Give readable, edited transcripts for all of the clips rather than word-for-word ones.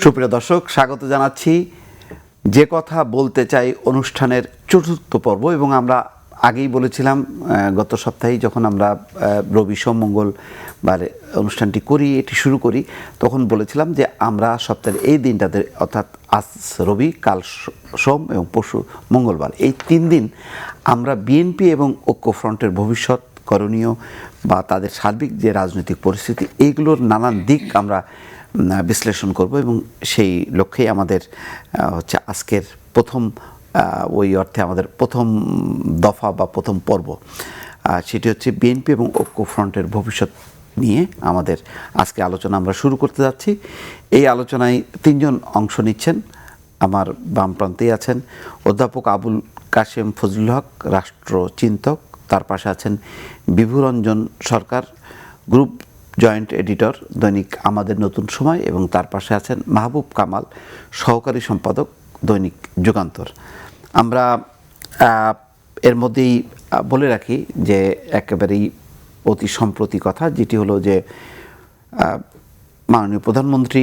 সুপ্রিয় দর্শক, স্বাগত জানাচ্ছি যে কথা বলতে চাই অনুষ্ঠানের চতুর্থ পর্ব। এবং আমরা আগেই বলেছিলাম গত সপ্তাহেই যখন আমরা রবি সোম মঙ্গলবার অনুষ্ঠানটি করি, এটি শুরু করি, তখন বলেছিলাম যে আমরা সপ্তাহের এই দিনটাতে অর্থাৎ আজ রবি, কাল সোম এবং পরশু মঙ্গলবার, এই 3 দিন আমরা বিএনপি এবং ঐক্যফ্রন্টের ভবিষ্যৎ, করণীয় বা তাদের সার্বিক যে রাজনৈতিক পরিস্থিতি, এইগুলোর নানান দিক আমরা বিশ্লেষণ করব। এবং সেই লক্ষ্যেই আমাদের হচ্ছে আজকের প্রথম, ওই অর্থে আমাদের প্রথম দফা বা প্রথম পর্ব, সেটি হচ্ছে বিএনপি এবং ঐক্যফ্রন্টের ভবিষ্যৎ নিয়ে আমাদের আজকে আলোচনা আমরা শুরু করতে যাচ্ছি। এই আলোচনায় 3 জন অংশ নিচ্ছেন। আমার বাম প্রান্তেই আছেন অধ্যাপক আবুল কাশেম ফজলুল হক, রাষ্ট্রচিন্তক। তার পাশে আছেন বিভুরঞ্জন সরকার, গ্রুপ জয়েন্ট এডিটর, দৈনিক আমাদের নতুন সময়। এবং তার পাশে আছেন মাহবুব কামাল, সহকারী সম্পাদক, দৈনিক যুগান্তর। আমরা এর মধ্যেই বলে রাখি যে একেবারেই অতি সম্প্রতি কথা, যেটি হলো যে মাননীয় প্রধানমন্ত্রী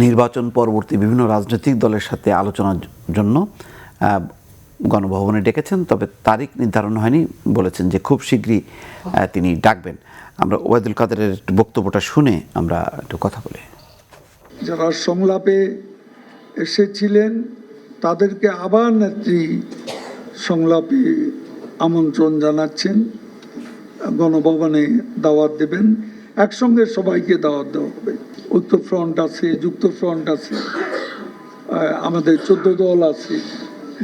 নির্বাচন পরবর্তী বিভিন্ন রাজনৈতিক দলের সাথে আলোচনার জন্য গণভবনে ডেকেছেন, তবে তারিখ নির্ধারণ হয়নি। বলেছেন যে খুব শীঘ্রই তিনি ডাকবেন। আমরা ওবায়দুল কাদেরের বক্তব্যটা শুনে আমরা একটু কথা বলি। যারা সংলাপে এসেছিলেন তাদেরকে আবার নেত্রী সংলাপে আমন্ত্রণ জানাচ্ছেন, গণভবনে দাওয়াত দেবেন, একসঙ্গে সবাইকে দাওয়াত দেওয়া হবে। ঐক্যফ্রন্ট আছে, যুক্তফ্রন্ট আছে, আমাদের 14 দল আছে,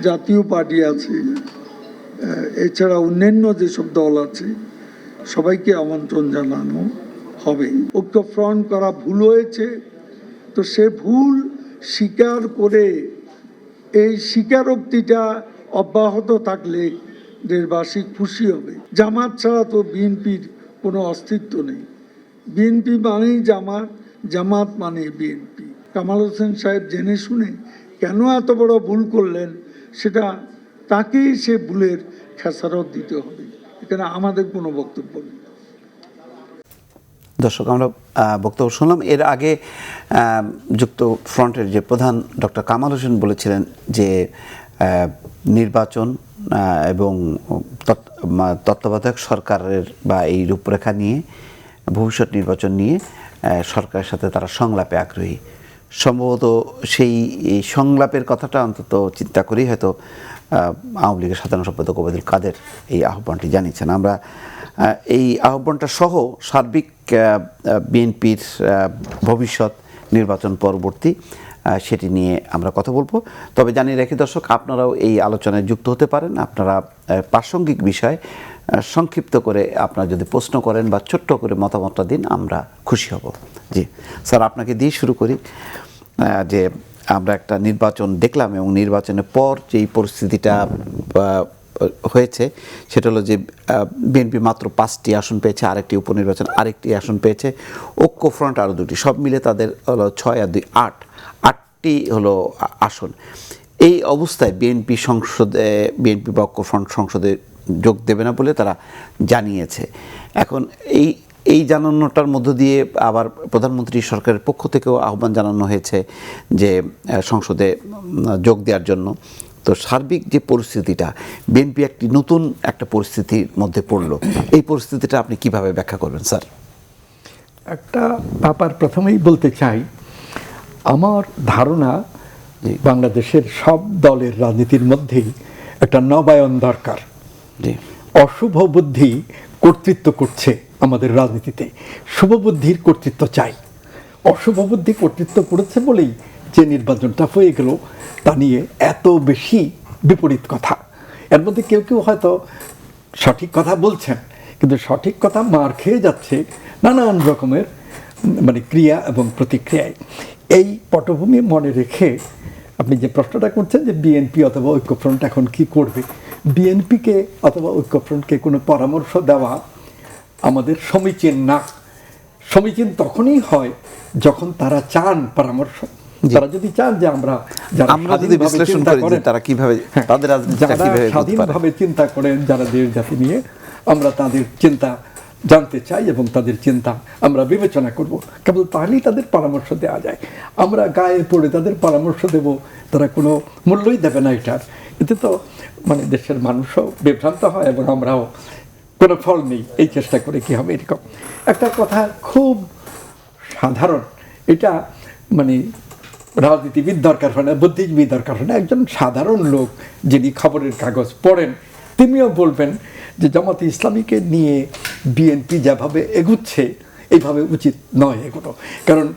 জাতীয় পার্টি আছে, এছাড়া অন্যান্য যেসব দল আছে, সবাইকে আমন্ত্রণ জানানো হবে। ঐক্যফ্রন্ট করা ভুল হয়েছে, তো সে ভুল স্বীকার করে এই স্বীকারোক্তিটা অব্যাহত থাকলে দেশবাসী খুশি হবে। জামাত ছাড়া তো বিএনপির কোনো অস্তিত্ব নেই। বিএনপি মানেই জামাত, জামাত মানে বিএনপি। কামাল হোসেন সাহেব জেনে শুনে কেন এত বড় ভুল করলেন, সেটা তাকেই সে ভুলের খেসারত দিতে হবে। এখানে আমাদের কোনো বক্তব্য নেই। দর্শক, আমরা বক্তব্য শুনলাম। এর আগে যুক্ত ফ্রন্টের যে প্রধান ডক্টর কামাল হোসেন বলেছিলেন যে নির্বাচন এবং তত্ত্বাবধায়ক সরকারের বা এই রূপরেখা নিয়ে, ভবিষ্যৎ নির্বাচন নিয়ে সরকারের সাথে তারা সংলাপে আগ্রহী। সম্ভবত সেই সংলাপের কথাটা অন্তত চিন্তা করেই হয়তো আওয়ামী লীগের সাধারণ সম্পাদক ওবায়দুল কাদের এই আহ্বানটি জানিয়েছেন। আমরা এই আহ্বানটা সহ সার্বিক বিএনপির ভবিষ্যৎ, নির্বাচন পরবর্তী, সেটি নিয়ে আমরা কথা বলবো। তবে জানিয়ে রাখি দর্শক, আপনারাও এই আলোচনায় যুক্ত হতে পারেন। আপনারা প্রাসঙ্গিক বিষয় সংক্ষিপ্ত করে আপনারা যদি প্রশ্ন করেন বা ছোট্ট করে মতামতটা দিন, আমরা খুশি হব। জি স্যার, আপনাকে দিয়ে শুরু করি। যে আমরা একটা নির্বাচন দেখলাম এবং নির্বাচনের পর যেই পরিস্থিতিটা হয়েছে সেটা হলো যে বিএনপি মাত্র 5টি আসন পেয়েছে, আরেকটি উপনির্বাচন আরেকটি আসন পেয়েছে, ঐক্যফ্রন্ট আরও 2টি, সব মিলে তাদের হলো 6 আর 2 8টি হলো আসন। এই অবস্থায় বিএনপি বা ঐক্যফ্রন্ট সংসদে যোগ দেবে না বলে তারা জানিয়েছে। এখন এই জানানোটার মধ্য দিয়ে আবার প্রধানমন্ত্রী সরকারের পক্ষ থেকেও আহ্বান জানানো হয়েছে যে সংসদে যোগ দেওয়ার জন্য। তো সার্বিক যে পরিস্থিতিটা, বিএনপি একটি নতুন একটা পরিস্থিতির মধ্যে পড়লো, এই পরিস্থিতিটা আপনি কিভাবে ব্যাখ্যা করবেন স্যার? একটা ব্যাপার প্রথমেই বলতে চাই, আমার ধারণা বাংলাদেশের সব দলের রাজনীতির মধ্যেই একটা নবায়ন দরকার। অশুভ বুদ্ধি কর্তৃত্ব করছে আমাদের রাজনীতিতে, শুভ বুদ্ধির কর্তৃত্ব চাই। অশুভ বুদ্ধি কর্তৃত্ব করেছে বলেই যে নির্বাচনটা হয়ে গেল, তা নিয়ে এত বেশি বিপরীত কথা। এর মধ্যে কেউ কেউ হয়তো সঠিক কথা বলছেন, কিন্তু সঠিক কথা মার খেয়ে যাচ্ছে নানান রকমের ক্রিয়া এবং প্রতিক্রিয়ায়। এই পটভূমি মনে রেখে আপনি যে প্রশ্নটা করছেন যে বিএনপি অথবা ঐক্যফ্রন্ট এখন কি করবে, বিএনপিকে অথবা ঐক্যফ্রন্টকে কোনো পরামর্শ দেওয়া আমাদের সমীচীন না। সমীচীন তখনই হয় যখন তারা চান পরামর্শ। তারা যদি চান যে আমরা যদি বিশ্লেষণ করি তারা কিভাবে স্বাধীনভাবে চিন্তা করেন, যারা দেশ জাতি নিয়ে, আমরা তাদের চিন্তা জানতে চাই এবং তাদের চিন্তা আমরা বিবেচনা করব। কেবল তাহলেই তাদের পরামর্শ দেওয়া যায়। আমরা গায়ে পড়ে তাদের পরামর্শ দেব, তারা কোনো মূল্যই দেবে না এটার। এতে তো মানে দেশের মানুষও বিভ্রান্ত হয় এবং আমরাও কোনো ফল নেই, এই চেষ্টা করে কি হবে। এরকম একটা কথা খুব সাধারণ, এটা মানে রাজনীতিবিদ দরকার হয় না, বুদ্ধিজীবী দরকার হয় না, একজন সাধারণ লোক যিনি খবরের কাগজ পড়েন তিনিও বলবেন যে জামাতে ইসলামীকে নিয়ে বিএনপি যেভাবে এগুচ্ছে এইভাবে উচিত নয় এগুলো। কারণ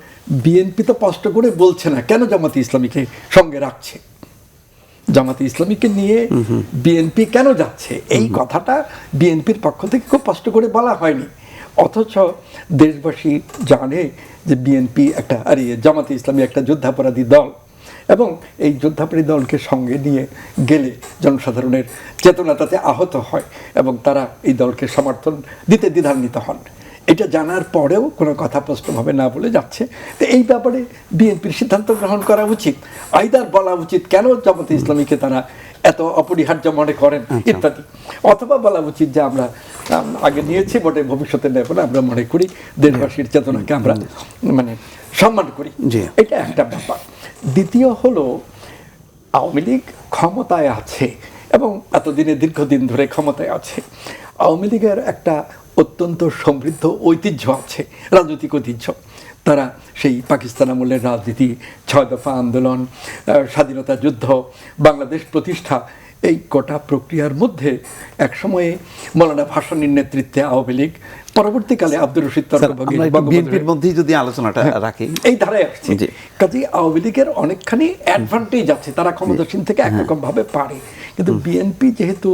বিএনপি তো স্পষ্ট করে বলছে না কেন জামাতে ইসলামীকে সঙ্গে রাখছে, জামাতে ইসলামীকে নিয়ে বিএনপি কেন যাচ্ছে এই কথাটা বিএনপির পক্ষ থেকে খুব স্পষ্ট করে বলা হয়নি। অথচ দেশবাসী জানে যে বিএনপি একটা জামাতে ইসলামী একটা যুদ্ধাপরাধী দল, এবং এই যুদ্ধাপরাধী দলকে সঙ্গে নিয়ে গেলে জনসাধারণের চেতনা তাতে আহত হয় এবং তারা এই দলকে সমর্থন দিতে দ্বিধান্বিত হন। এটা জানার পরেও কোনো কথা স্পষ্টভাবে না বলে যাচ্ছে। তো এই ব্যাপারে বিএনপির সিদ্ধান্ত গ্রহণ করা উচিত, আইদার বলা উচিত কেন জামাতে ইসলামীকে তারা এত অপরিহার্য মনে করেন ইত্যাদি, অথবা বলা উচিত যে আমরা আগে নিয়েছি বটে ভবিষ্যতে নেব না, আমরা মনে করি দেশবাসীর চেতনাকে আমরা মানে সম্মান করি। এটা একটা ব্যাপার। দ্বিতীয় হলো আওয়ামী লীগ ক্ষমতায় আছে এবং এতদিনে দীর্ঘদিন ধরে ক্ষমতায় আছে। আওয়ামী লীগের একটা অত্যন্ত সমৃদ্ধ ঐতিহ্য আছে, রাজনৈতিক ঐতিহ্য। তারা সেই পাকিস্তান আমলের রাজনীতি, 6 দফা আন্দোলন, স্বাধীনতা যুদ্ধ, বাংলাদেশ প্রতিষ্ঠা, এই গোটা প্রক্রিয়ার মধ্যে একসময়ে মৌলানা ভাসানীর নেতৃত্বে আওয়ামী লীগ, পরবর্তীকালে আব্দুর রশিদ বিএনপির মধ্যেই যদি আলোচনাটা রাখি এই ধারায় আসছে। কাজেই আওয়ামী লীগের অনেকখানি অ্যাডভান্টেজ আছে, তারা ক্ষমতাসীন থেকে একরকম ভাবে পারে। কিন্তু বিএনপি যেহেতু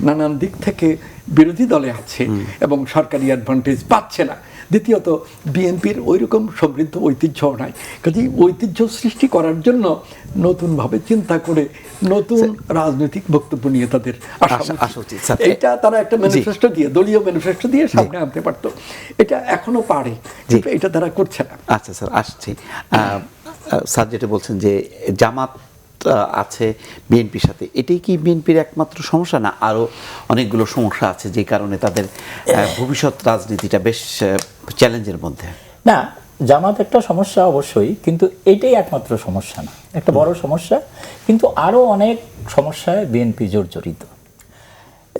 নানান দিক থেকে বিরোধী দলে আছে এবং সরকারি অ্যাডভান্টেজ পাচ্ছে না, দ্বিতীয়ত বিএনপির ওই রকম সমৃদ্ধ ঐতিহ্যও নাই। কাজেই ঐতিহ্য সৃষ্টি করার জন্য নতুনভাবে চিন্তা করে নতুন রাজনৈতিক বক্তব্য নিয়ে তাদের আসা উচিত। এটা তারা একটা ম্যানিফেস্টো দিয়ে, দলীয় ম্যানিফেস্টো দিয়ে সামনে আনতে পারতো। এটা এখনো পারে, কিন্তু এটা তারা করছে না। আচ্ছা স্যার, আসছি। স্যার যেটা বলছেন যে জামাত আছে বিএনপির সাথে, এটাই কি বিএনপির একমাত্র সমস্যা, না আরও অনেকগুলো সমস্যা আছে যে কারণে তাদের ভবিষ্যৎ রাজনীতিটা বেশ চ্যালেঞ্জের মধ্যে? না, জামাত একটা সমস্যা অবশ্যই, কিন্তু এটাই একমাত্র সমস্যা না, একটা বড় সমস্যা। কিন্তু আরও অনেক সমস্যায় বিএনপি জর্জরিত।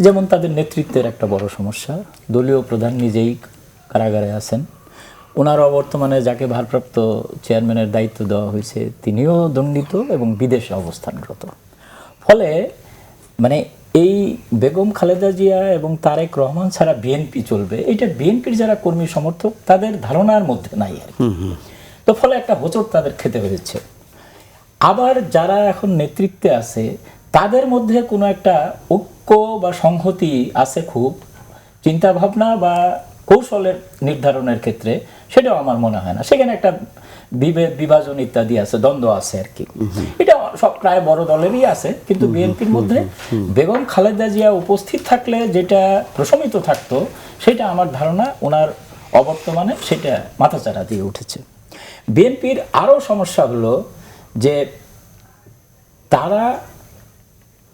যেমন তাদের নেতৃত্বের একটা বড় সমস্যা, দলীয় প্রধান নিজেই কারাগারে আছেন, ওনার অবর্তমানে যাকে ভারপ্রাপ্ত চেয়ারম্যানের দায়িত্ব দেওয়া হয়েছে তিনিও দণ্ডিত এবং বিদেশে অবস্থানরত। ফলে মানে এই বেগম খালেদা জিয়া এবং তারেক রহমান ছাড়া বিএনপি চলবে, এটা বিএনপির যারা কর্মী সমর্থক তাদের ধারণার মধ্যে নাই আর কি। তো ফলে একটা হোঁচট তাদের খেতে হয়েছে। আবার যারা এখন নেতৃত্বে আছে তাদের মধ্যে কোনো একটা ঐক্য বা সংহতি আছে, খুব চিন্তাভাবনা বা কৌশলের নির্ধারণের ক্ষেত্রে, সেটাও আমার মনে হয় না। সেখানে একটা বিভাজন ইত্যাদি আছে, দ্বন্দ্ব আছে আর কি। এটা সব প্রায় বড় দলেরই আছে, কিন্তু বিএনপির মধ্যে বেগম খালেদা জিয়া উপস্থিত থাকলে যেটা প্রশমিত থাকতো, সেটা আমার ধারণা ওনার অবর্তমানে সেটা মাথাচাড়া দিয়ে উঠেছে। বিএনপির আরও সমস্যা হলো যে তারা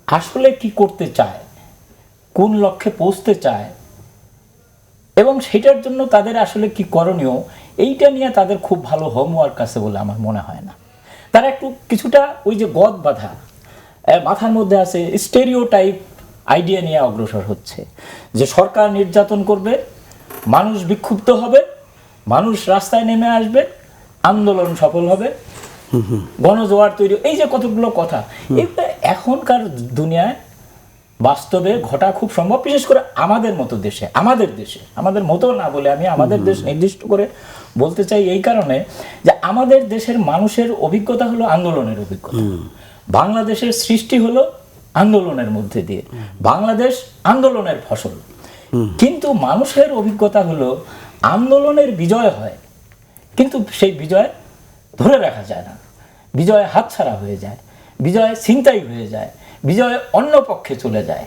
আসলে কি করতে চায়, কোন লক্ষ্যে পৌঁছতে চায় এবং সেটার জন্য তাদের আসলে কি করণীয়, এইটা নিয়ে তাদের খুব ভালো হোমওয়ার্ক আছে বলে আমার মনে হয় না। তারা একটু কিছুটা ওই যে গদ বাঁধা মাথার মধ্যে আছে, স্টেরিওটাইপ আইডিয়া নিয়ে অগ্রসর হচ্ছে যে সরকার নির্যাতন করবে, মানুষ বিক্ষুব্ধ হবে, মানুষ রাস্তায় নেমে আসবে, আন্দোলন সফল হবে, গণজোয়ার তৈরি, এই যে কতগুলো কথা, এগুলো এখনকার দুনিয়ায় বাস্তবে ঘটা খুব সম্ভব, বিশেষ করে আমাদের মতো দেশে। আমাদের মতো না বলে আমি আমাদের দেশ নির্দিষ্ট করে বলতে চাই এই কারণে যে আমাদের দেশের মানুষের অভিজ্ঞতা হলো আন্দোলনের অভিজ্ঞতা। বাংলাদেশের সৃষ্টি হলো আন্দোলনের মধ্যে দিয়ে, বাংলাদেশ আন্দোলনের ফসল। কিন্তু মানুষের অভিজ্ঞতা হলো আন্দোলনের বিজয় হয়, কিন্তু সেই বিজয় ধরে রাখা যায় না, বিজয় হাতছাড়া হয়ে যায়, বিজয় ছিনতাই হয়ে যায়, বিজয় অন্য পক্ষে চলে যায়।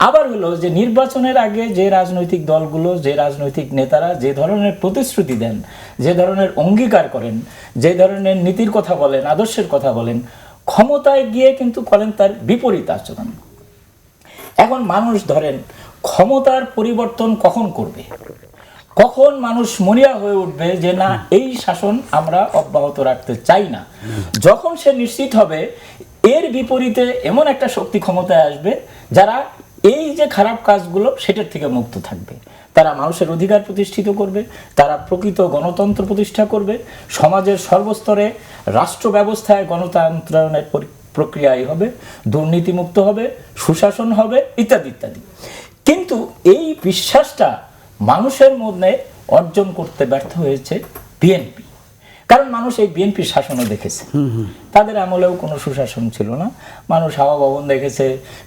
আবার হলো যে নির্বাচনের আগে যে রাজনৈতিক দলগুলো, যে রাজনৈতিক নেতারা যে ধরনের প্রতিশ্রুতি দেন, যে ধরনের অঙ্গীকার করেন, যে ধরনের নীতির কথা বলেন, আদর্শের কথা বলেন, ক্ষমতায় গিয়ে কিন্তু করেন তার বিপরীত আচরণ। এখন মানুষ ধরেন ক্ষমতার পরিবর্তন কখন করবে? কখন মানুষ মরিয়া হয়ে উঠবে যে না এই শাসন আমরা অব্যাহত রাখতে চাই না, যখন সে নিশ্চিত হবে এর বিপরীতে এমন একটা শক্তি ক্ষমতায় আসবে যারা এই যে খারাপ কাজগুলো সেটার থেকে মুক্ত থাকবে, তারা মানুষের অধিকার প্রতিষ্ঠিত করবে, তারা প্রকৃত গণতন্ত্র প্রতিষ্ঠা করবে, সমাজের সর্বস্তরে রাষ্ট্র ব্যবস্থায় গণতন্ত্রায়নের প্রক্রিয়াই হবে, দুর্নীতিমুক্ত হবে, সুশাসন হবে, ইত্যাদি ইত্যাদি। কিন্তু এই বিশ্বাসটা মানুষের মধ্যে অর্জন করতে ব্যর্থ হয়েছে বিএনপি, কারণ মানুষ এই বিএনপির শাসনও দেখেছে। তাদের আমলেও কোনো সুশাসন ছিল না, মানুষ হাওয়া ভবন দেখেছে,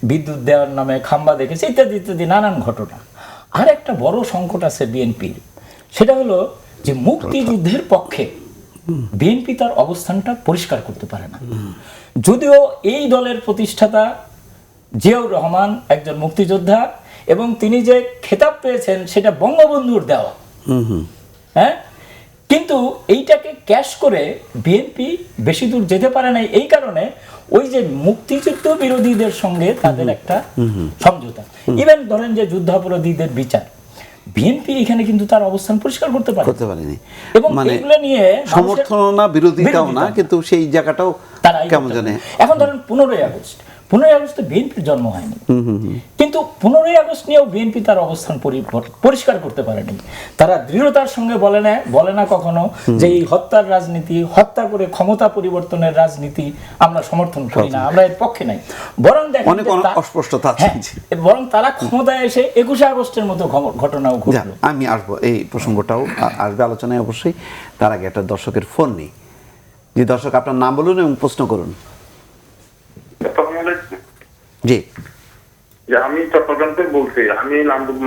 বিদ্যুৎ দেওয়ার নামে খাম্বা দেখেছে, ইত্যাদি ইত্যাদি নানান ঘটনা। আর একটা বড় সংকট আছে বিএনপির, সেটা হলো যে মুক্তিযুদ্ধের পক্ষে বিএনপি তার অবস্থানটা পরিষ্কার করতে পারে না। যদিও এই দলের প্রতিষ্ঠাতা জিয়াউর রহমান একজন মুক্তিযোদ্ধা এবং তিনি যে খেতাব পেয়েছেন সেটা বঙ্গবন্ধুর দেওয়া, হ্যাঁ, কিন্তু এইটাকে ক্যাশ করে বিএনপি বেশি দূর যেতে পারে নাই। এই কারণে ওই যে মুক্তিযুদ্ধ বিরোধীদের সঙ্গে তাদের একটা সমঝোতা, ইভেন ধরেন যে যুদ্ধাপরাধীদের বিচার, বিএনপি এখানে কিন্তু তার অবস্থান পরিষ্কার করতে পারেনি এবং মানে এগুলো নিয়ে সমর্থন না বিরোধিতাও না, কিন্তু সেই জায়গাটাও কেমন জানে। এখন ধরেন 15ই আগস্টে বিএনপির জন্ম হয়নি, কিন্তু 15ই আগস্ট নিয়েও বিএনপি তার অবস্থান পরিষ্কার করতে পারেনি। তারা দৃঢ়তার সঙ্গে বলে না কখনো যে এই হত্যার রাজনীতি, হত্যা করে ক্ষমতা পরিবর্তনের রাজনীতি আমরা সমর্থন করি না, আমরা এর পক্ষে নাই। বরং দেখেন অস্পষ্টতা আছে, বরং তারা ক্ষমতায় এসে 21শে আগস্টের মতো ঘটনাও ঘটলো। আমি আসবো, এই প্রসঙ্গটাও আসবে আলোচনায় অবশ্যই। তার আগে একটা দর্শকের ফোন নেই। যে দর্শক, আপনার নাম বলুন এবং প্রশ্ন করুন। জি, আমি চট্টগ্রাম থেকে বলছি, আমি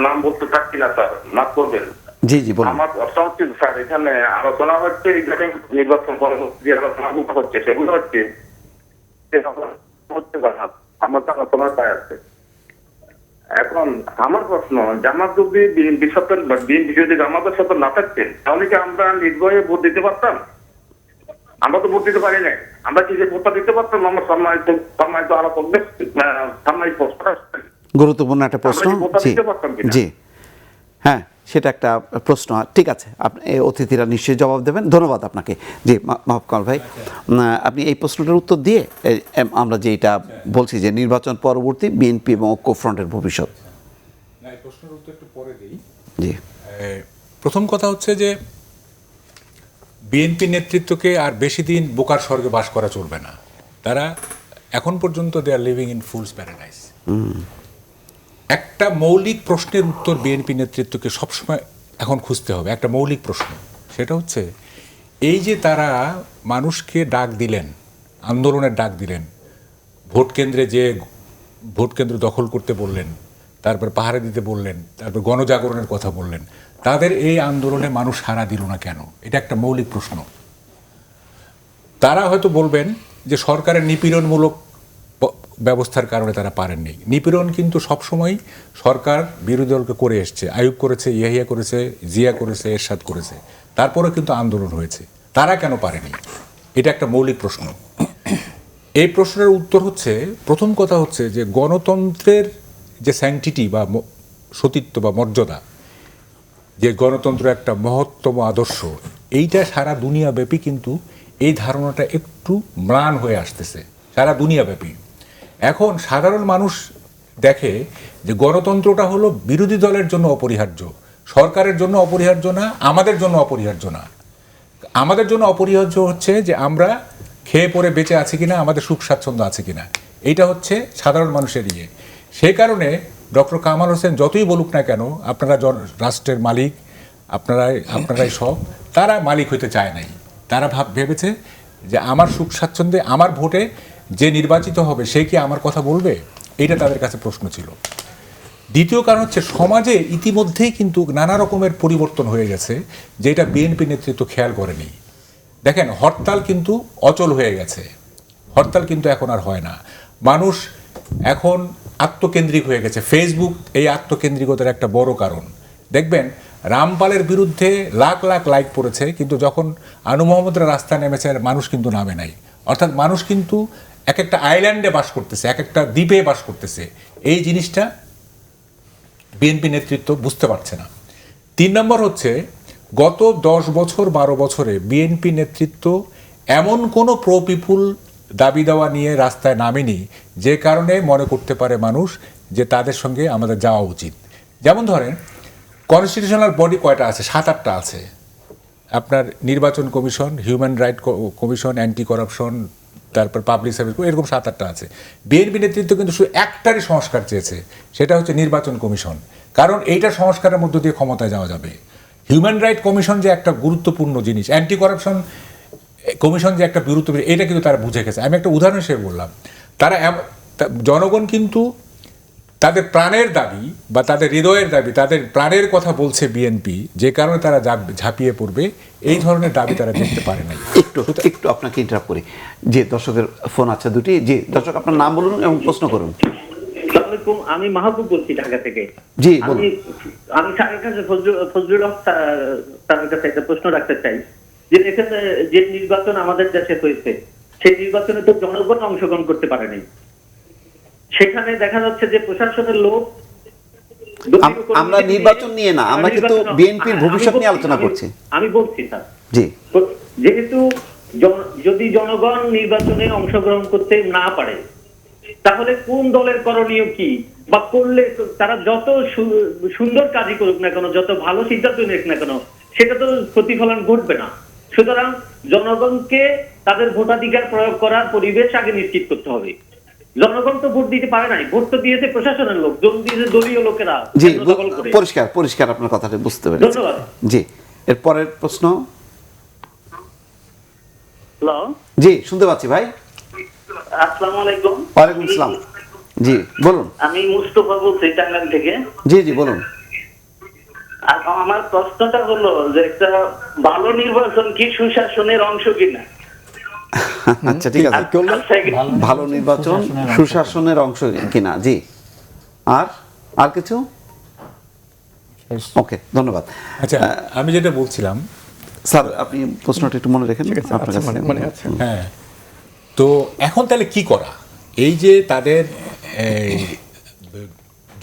নাম বলতে চাচ্ছি না স্যার, মাফ করবেন। জি জি বলুন। আমার প্রশ্ন হচ্ছে স্যার, এখানে আলোচনা হচ্ছে নির্বাচন যে আলোচনা হচ্ছে সেগুলো হচ্ছে আমার তো আলোচনা পাই আছে। এখন আমার প্রশ্ন, জামাত যদি বিএনপির যদি জামাতের সাথে না থাকতেন তাহলে কি আমরা নির্ভয়ে ভোট দিতে পারতাম? আমরা তো ভোট দিতে পারি না, আমরা কি যে ভোটটা দিতে পারতাম? আমার সম্মানিত আলোচকদের সামনে গুরুত্বপূর্ণ একটা প্রশ্ন। জি, হ্যাঁ, সেটা একটা প্রশ্ন। ঠিক আছে, আপনি অতিথিরা নিশ্চয়ই জবাব দেবেন। ধন্যবাদ আপনাকে। জি, মাহবুব কামাল ভাই, আপনি এই প্রশ্নটার উত্তর দিয়ে আমরা যেটা বলছি যে নির্বাচন পরবর্তী বিএনপি এবং ঐক্যফ্রন্টের ভবিষ্যৎ। এই প্রশ্নের উত্তর একটু পরে দিই। জি, প্রথম কথা হচ্ছে যে বিএনপি নেতৃত্বকে আর বেশি দিন বোকার স্বর্গে বাস করা চলবে না। তারা এখন পর্যন্ত দে আর লিভিং ইন ফুলস প্যারাডাইস। একটা মৌলিক প্রশ্নের উত্তর বিএনপি নেতৃত্বকে সবসময় এখন খুঁজতে হবে, একটা মৌলিক প্রশ্ন। সেটা হচ্ছে এই যে তারা মানুষকে ডাক দিলেন, আন্দোলনের ডাক দিলেন, ভোট কেন্দ্র দখল করতে বললেন, তারপর পাহারা দিতে বললেন, তারপর গণজাগরণের কথা বললেন, তাদের এই আন্দোলনে মানুষ সাড়া দিল না কেন? এটা একটা মৌলিক প্রশ্ন। তারা হয়তো বলবেন যে সরকারের নিপীড়নমূলক ব্যবস্থার কারণে তারা পারেননি। নিপীড়ন কিন্তু সবসময় সরকার বিরোধী দলকে করে এসছে। আইয়ুব করেছে, ইয়াহিয়া করেছে, জিয়া করেছে, এরশাদ করেছে, তারপরেও কিন্তু আন্দোলন হয়েছে। তারা কেন পারেনি? এটা একটা মৌলিক প্রশ্ন। এই প্রশ্নের উত্তর হচ্ছে, প্রথম কথা হচ্ছে যে গণতন্ত্রের যে স্যাংটিটি বা সতীত্ব বা মর্যাদা, যে গণতন্ত্র একটা মহত্তম আদর্শ, এইটা সারা দুনিয়াব্যাপী কিন্তু এই ধারণাটা একটু ম্লান হয়ে আসতেছে সারা দুনিয়াব্যাপী। এখন সাধারণ মানুষ দেখে যে গণতন্ত্রটা হলো বিরোধী দলের জন্য অপরিহার্য, সরকারের জন্য অপরিহার্য না, আমাদের জন্য অপরিহার্য না। আমাদের জন্য অপরিহার্য হচ্ছে যে আমরা খেয়ে পরে বেঁচে আছি কিনা, আমাদের সুখ স্বাচ্ছন্দ্য আছে কিনা, এইটা হচ্ছে সাধারণ মানুষের ইয়ে। সেই কারণে ডক্টর কামাল হোসেন যতই বলুক না কেন, আপনারা রাষ্ট্রের মালিক, আপনারাই সব, তারা মালিক হইতে চায় নাই। তারা ভেবেছে যে আমার সুখ স্বাচ্ছন্দ্যে, আমার ভোটে যে নির্বাচিত হবে সে কি আমার কথা বলবে, এইটা তাদের কাছে প্রশ্ন ছিল। দ্বিতীয় কারণ হচ্ছে সমাজে ইতিমধ্যেই কিন্তু নানা রকমের পরিবর্তন হয়ে গেছে, যেটা বিএনপি নেতৃত্ব খেয়াল করেনি। দেখেন, হরতাল কিন্তু অচল হয়ে গেছে, হরতাল কিন্তু এখন আর হয় না। মানুষ এখন আত্মকেন্দ্রিক হয়ে গেছে। ফেসবুক এই আত্মকেন্দ্রিকতার একটা বড় কারণ। দেখবেন রামপালের বিরুদ্ধে লাখ লাখ লাইক পড়েছে, কিন্তু যখন আনু মোহাম্মদরা রাস্তায় নেমেছে মানুষ কিন্তু নামে নাই। অর্থাৎ মানুষ কিন্তু এক একটা আইল্যান্ডে বাস করতেছে, এক একটা দ্বীপে বাস করতেছে। এই জিনিসটা বিএনপি নেতৃত্ব বুঝতে পারছে না। 3 নম্বর হচ্ছে গত 10 বছর 12 বছরে বিএনপি নেতৃত্ব এমন কোনো প্রো পিপুল দাবি দেওয়া নিয়ে রাস্তায় নামেনি যে কারণে মনে করতে পারে মানুষ যে তাদের সঙ্গে আমাদের যাওয়া উচিত। যেমন ধরেন কনস্টিটিউশনাল বডি কয়টা আছে? 7-8টা আছে। আপনার নির্বাচন commission, human right commission, anti corruption, তারপর পাবলিক সার্ভিস, এরকম 7-8টা আছে। বিএনপি নেতৃত্ব কিন্তু শুধু একটারই সংস্কার চেয়েছে, সেটা হচ্ছে নির্বাচন কমিশন, কারণ এইটা সংস্কারের মধ্য দিয়ে ক্ষমতায় যাওয়া যাবে। হিউম্যান রাইট কমিশন যে একটা গুরুত্বপূর্ণ জিনিস, অ্যান্টি করাপশন কমিশন যে একটা গুরুত্বপূর্ণ, এটা কিন্তু তারা বুঝে গেছে। আমি একটা উদাহরণ হিসেবে বললাম, জনগণ কিন্তু তাদের প্রাণের দাবি বা তাদের হৃদয়ের দাবি, তাদের প্রাণের কথা বলছে বিএনপি, যে কারণে তারা ঝাঁপিয়ে পড়বে, এই ধরনের দাবি তারা দেখতে পারে নাই। একটু আপনাকে ইন্টারাপ্ট করি, যে দর্শকের ফোন আছে দুটি। যে দর্শক, আপনার নাম বলুন এবং প্রশ্ন করুন। আসসালামু আলাইকুম, আমি মাহবুব বলছি ঢাকা থেকে। জি, বলুন। আমি স্যারের কাছে ফজলুল হক স্যারের কাছে একটা প্রশ্ন রাখতে চাই, যে এখানে যে নির্বাচন আমাদের দেশে হয়েছে, সেই নির্বাচনে তো জনগণ অংশগ্রহণ করতে পারেনি। সেখানে দেখা যাচ্ছে যে প্রশাসনের লোক, আমরা নির্বাচন নিয়ে না, আমরা কিন্তু বিএনপির ভবিষ্যৎ নিয়ে আলোচনা করছি। আমি বলছি স্যার, জি, যেহেতু যদি জনগণ নির্বাচনে অংশগ্রহণ করতে না পারে, তাহলে কোন দলের করণীয় কি, বা করলে তারা যত সুন্দর কাজই করুক না কেন, যত ভালো সিদ্ধান্ত নিক না কেন, সেটা তো প্রতিফলন ঘটবে না। সুতরাং জনগণকে তাদের ভোটাধিকার প্রয়োগ করার পরিবেশ আগে নিশ্চিত করতে হবে। জনগণ তো ভোট দিতে পারে নাই, ভোট তো দিয়েছে প্রশাসনের লোক, ভোট দিয়েছে দলীয় লোকেরা। জি, পরিষ্কার আপনার কথাটা বুঝতে পেরেছি। ধন্যবাদ। জি, এর পরের প্রশ্ন। হ্যালো, জি, শুনতে পাচ্ছি ভাই। আসসালামু আলাইকুম। ওয়ালাইকুম আসসালাম। জি, বলুন। আমি মুস্তফা বলছি টাঙ্গাইল থেকে। জি জি, বলুন। আর আমার প্রশ্নটা হলো যে একটা ভালো নির্বাচন কি সুশাসনের অংশ কিনা? আচ্ছা, ঠিক আছে। ভালো নির্বাচন সুশাসনের অংশ কিনা? জি, আর কিছু? ওকে, ধন্যবাদ। আচ্ছা, আমি যেটা বলছিলাম, স্যার আপনি প্রশ্নটা একটু মনে রেখেন। আপনার কাছে মনে আছে। হ্যাঁ, তো এখন তাহলে কি করা? এই যে তাদের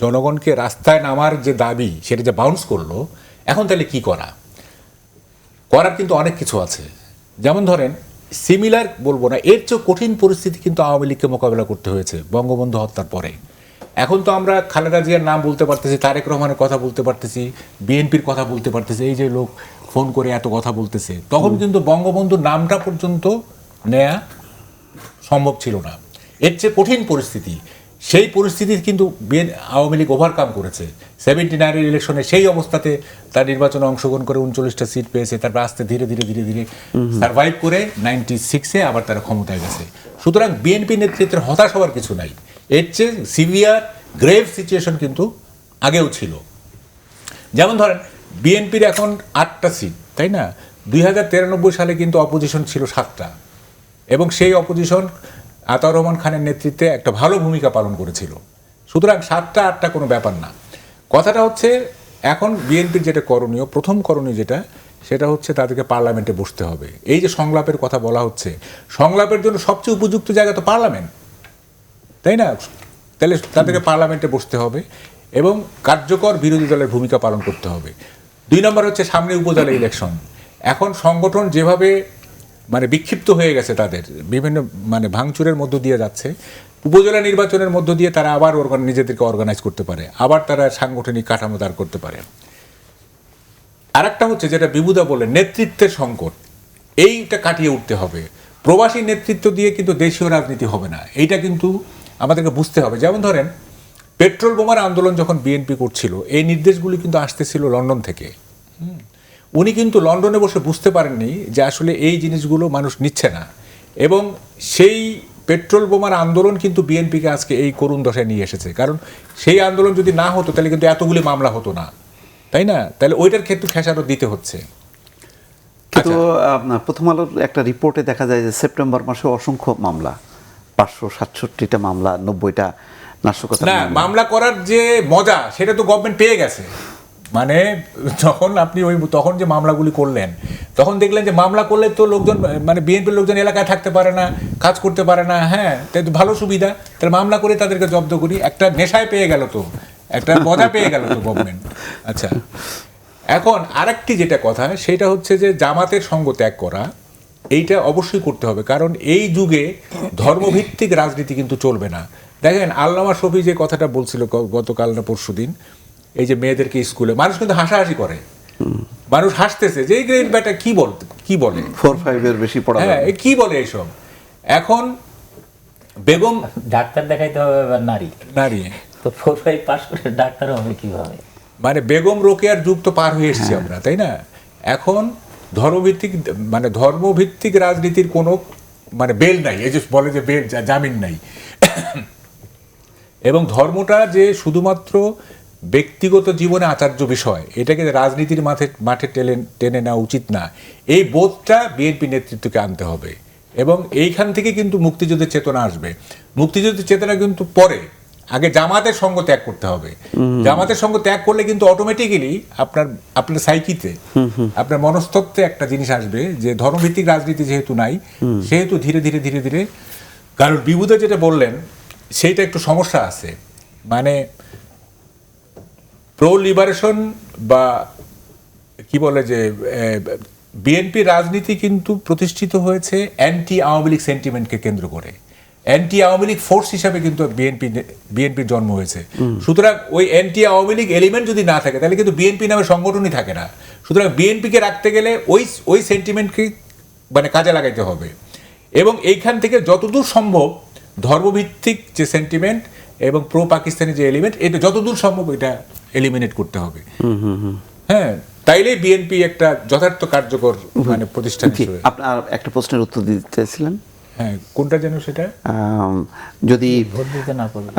জনগণকে রাস্তায় নামার যে দাবি, সেটা যে বাউন্স করলো, এখন তাহলে কি করার কিন্তু অনেক কিছু আছে। যেমন ধরেন, সিমিলার বলবো না, এর চেয়ে কঠিন পরিস্থিতি কিন্তু আওয়ামী লীগকে মোকাবেলা করতে হয়েছে বঙ্গবন্ধু হত্যার পরে। এখন তো আমরা খালেদা জিয়ার নাম বলতে পারতেছি, তারেক রহমানের কথা বলতে পারতেছি, বিএনপির কথা বলতে পারতেছি, এই যে লোক ফোন করে এত কথা বলতেছে, তখন কিন্তু বঙ্গবন্ধুর নামটা পর্যন্ত নেয়া সম্ভব ছিল না। এর চেয়ে কঠিন পরিস্থিতি, সেই পরিস্থিতি কিন্তু আওয়ামী লীগ ওভারকাম করেছে। 79 ইলেকশনে সেই অবস্থাতে তার নির্বাচনে অংশগ্রহণ করে 39টা সিট পেয়েছে। তারপর আস্তে ধীরে ধীরে ধীরে ধীরে সার্ভাইভ করে 96-এ আবার তারা ক্ষমতায় গেছে। সুতরাং বিএনপি নেতৃত্বের হতাশ হওয়ার কিছু নাই। এর চেয়ে সিভিয়ার গ্রেভ সিচুয়েশন কিন্তু আগেও ছিল। যেমন ধরেন, বিএনপির এখন 8টা সিট, তাই না? 2093 সালে কিন্তু অপোজিশন ছিল 7টা, এবং সেই অপোজিশন আতাউর রহমান খানের নেতৃত্বে একটা ভালো ভূমিকা পালন করেছিল। সুতরাং 7টা 8টা কোনো ব্যাপার না। কথাটা হচ্ছে, এখন বিএনপির যেটা করণীয়, প্রথম করণীয় যেটা, সেটা হচ্ছে তাদেরকে পার্লামেন্টে বসতে হবে। এই যে সংলাপের কথা বলা হচ্ছে, সংলাপের জন্য সবচেয়ে উপযুক্ত জায়গা তো পার্লামেন্ট, তাই না? তাহলে তাদেরকে পার্লামেন্টে বসতে হবে এবং কার্যকর বিরোধী দলের ভূমিকা পালন করতে হবে। 2 নম্বর হচ্ছে, সামনে উপজেলা ইলেকশন। এখন সংগঠন যেভাবে বিক্ষিপ্ত হয়ে গেছে, তাদের বিভিন্ন ভাঙচুরের মধ্য দিয়ে যাচ্ছে, উপজেলা নির্বাচনের মধ্য দিয়ে তারা আবার নিজেদেরকে অর্গানাইজ করতে পারে, আবার তারা সাংগঠনিক কাঠামো দাঁড় করতে পারে। আরেকটা হচ্ছে, যেটা বিভুদা বললেন, নেতৃত্বের সংকট, এইটা কাটিয়ে উঠতে হবে। প্রবাসী নেতৃত্ব দিয়ে কিন্তু দেশীয় রাজনীতি হবে না, এইটা কিন্তু আমাদেরকে বুঝতে হবে। যেমন ধরেন, পেট্রোল বোমার আন্দোলন যখন বিএনপি করছিল, এই নির্দেশগুলি কিন্তু আসতেছিল লন্ডন থেকে। উনি কিন্তু লন্ডনে বসে বুঝতে পারেননি যে আসলে এই জিনিসগুলো মানুষ নিচ্ছে না, এবং সেই পেট্রোল বোমার আন্দোলন কিন্তু বিএনপিকে আজকে এই করুণ দশায় নিয়ে এসেছে। কারণ সেই আন্দোলন যদি না হতো, তাহলে কিন্তু এতগুলি মামলা হতো না, তাই না? তাহলে ওইটার ক্ষেত্রে খেসারত দিতে হচ্ছে। কিন্তু আপনার প্রথম আলোর একটা রিপোর্টে দেখা যায় যে সেপ্টেম্বর মাসে অসংখ্য মামলা, 567টা মামলা, 90টা নাশকতা। না, মামলা করার যে মজা, সেটা তো গভর্নমেন্ট পেয়ে গেছে। যখন আপনি তখন যে মামলাগুলি করলেন, তখন দেখলেন যে মামলা করলে তো লোকজন, বিএনপির লোকজন এলাকায় থাকতে পারে না, কাজ করতে পারে না। হ্যাঁ, তাই তো ভালো সুবিধা, তাহলে মামলা করে তাদেরকে জব্দ করি। একটা নেশায় পেয়ে গেল, তো একটা মজা পেয়ে গেল তো গভর্নমেন্ট। আচ্ছা, এখন আরেকটি যেটা কথা সেটা হচ্ছে যে জামাতের সঙ্গ ত্যাগ করা, এইটা অবশ্যই করতে হবে, কারণ এই যুগে ধর্মভিত্তিক রাজনীতি কিন্তু চলবে না। দেখেন আল্লামা শফি যে কথাটা বলছিল গতকাল না পরশুদিন, এই যে মেয়েদেরকে স্কুলে মানুষ কিন্তু হাসাহাসি করে, মানুষ হাসতেছে যে এই গ্রেড ব্যাটা কি বলে 4-5 এর বেশি পড়া হ্যাঁ যাবে না। কি বলে এইসব। এখন বেগম ডাক্তার দেখাইতে হবে এবার নারী, তো 4-5 পাস করে ডাক্তার হবে কিভাবে? মানে বেগম রোকেয়ার যুগ তো পার হয়ে এসেছি আমরা, তাই না? এখন ধর্মভিত্তিক রাজনীতির কোনো মানে বেল নাই, এই যে বলে যে বেল জামিন নাই। এবং ধর্মটা যে শুধুমাত্র ব্যক্তিগত জীবনে আচার্য বিষয়, এটাকে রাজনীতির মাঠে টেনে নেওয়া উচিত না, এই বোধটা বিএনপি নেতৃত্বকে আনতে হবে। এবং এইখান থেকে কিন্তু মুক্তিযুদ্ধের চেতনা আসবে। মুক্তিযুদ্ধের চেতনা কিন্তু পরে, আগে জামাতের সঙ্গ ত্যাগ করতে হবে। জামাতের সঙ্গ ত্যাগ করলে কিন্তু অটোমেটিক্যালি আপনার সাইকিতে, আপনার মনস্তত্ত্বে একটা জিনিস আসবে যে ধর্মভিত্তিক রাজনীতি যেহেতু নাই, সেহেতু ধীরে ধীরে ধীরে ধীরে, কারণ বিভূদা যেটা বললেন সেইটা একটু সমস্যা আছে। মানে প্রো লিবারেশন বা কি বলে যে বিএনপি রাজনীতি কিন্তু প্রতিষ্ঠিত হয়েছে অ্যান্টি আওয়ামী লীগ সেন্টিমেন্টকে কেন্দ্র করে, অ্যান্টি আওয়ামী লীগ ফোর্স হিসাবে কিন্তু বিএনপির জন্ম হয়েছে। সুতরাং ওই অ্যান্টি আওয়ামী লীগ এলিমেন্ট যদি না থাকে তাহলে কিন্তু বিএনপি নামে সংগঠনই থাকে না। সুতরাং বিএনপিকে রাখতে গেলে ওই সেন্টিমেন্টকে মানে কাজে লাগাইতে হবে। এবং এইখান থেকে যতদূর সম্ভব ধর্মভিত্তিক যে সেন্টিমেন্ট এবং প্রো পাকিস্তানি যে এলিমেন্ট, এটা যতদূর সম্ভব এটা এলিমিনেট করতে হবে। হ্যাঁ, তাইলেই বিএনপি একটা যথার্থ কার্যকর মানে প্রতিষ্ঠান হিসেবে। আপনার একটা প্রশ্নের উত্তর দিতে চাইছিলেন। হ্যাঁ, কোনটা যেন সেটা? যদি ভোট দিতে না পারবে,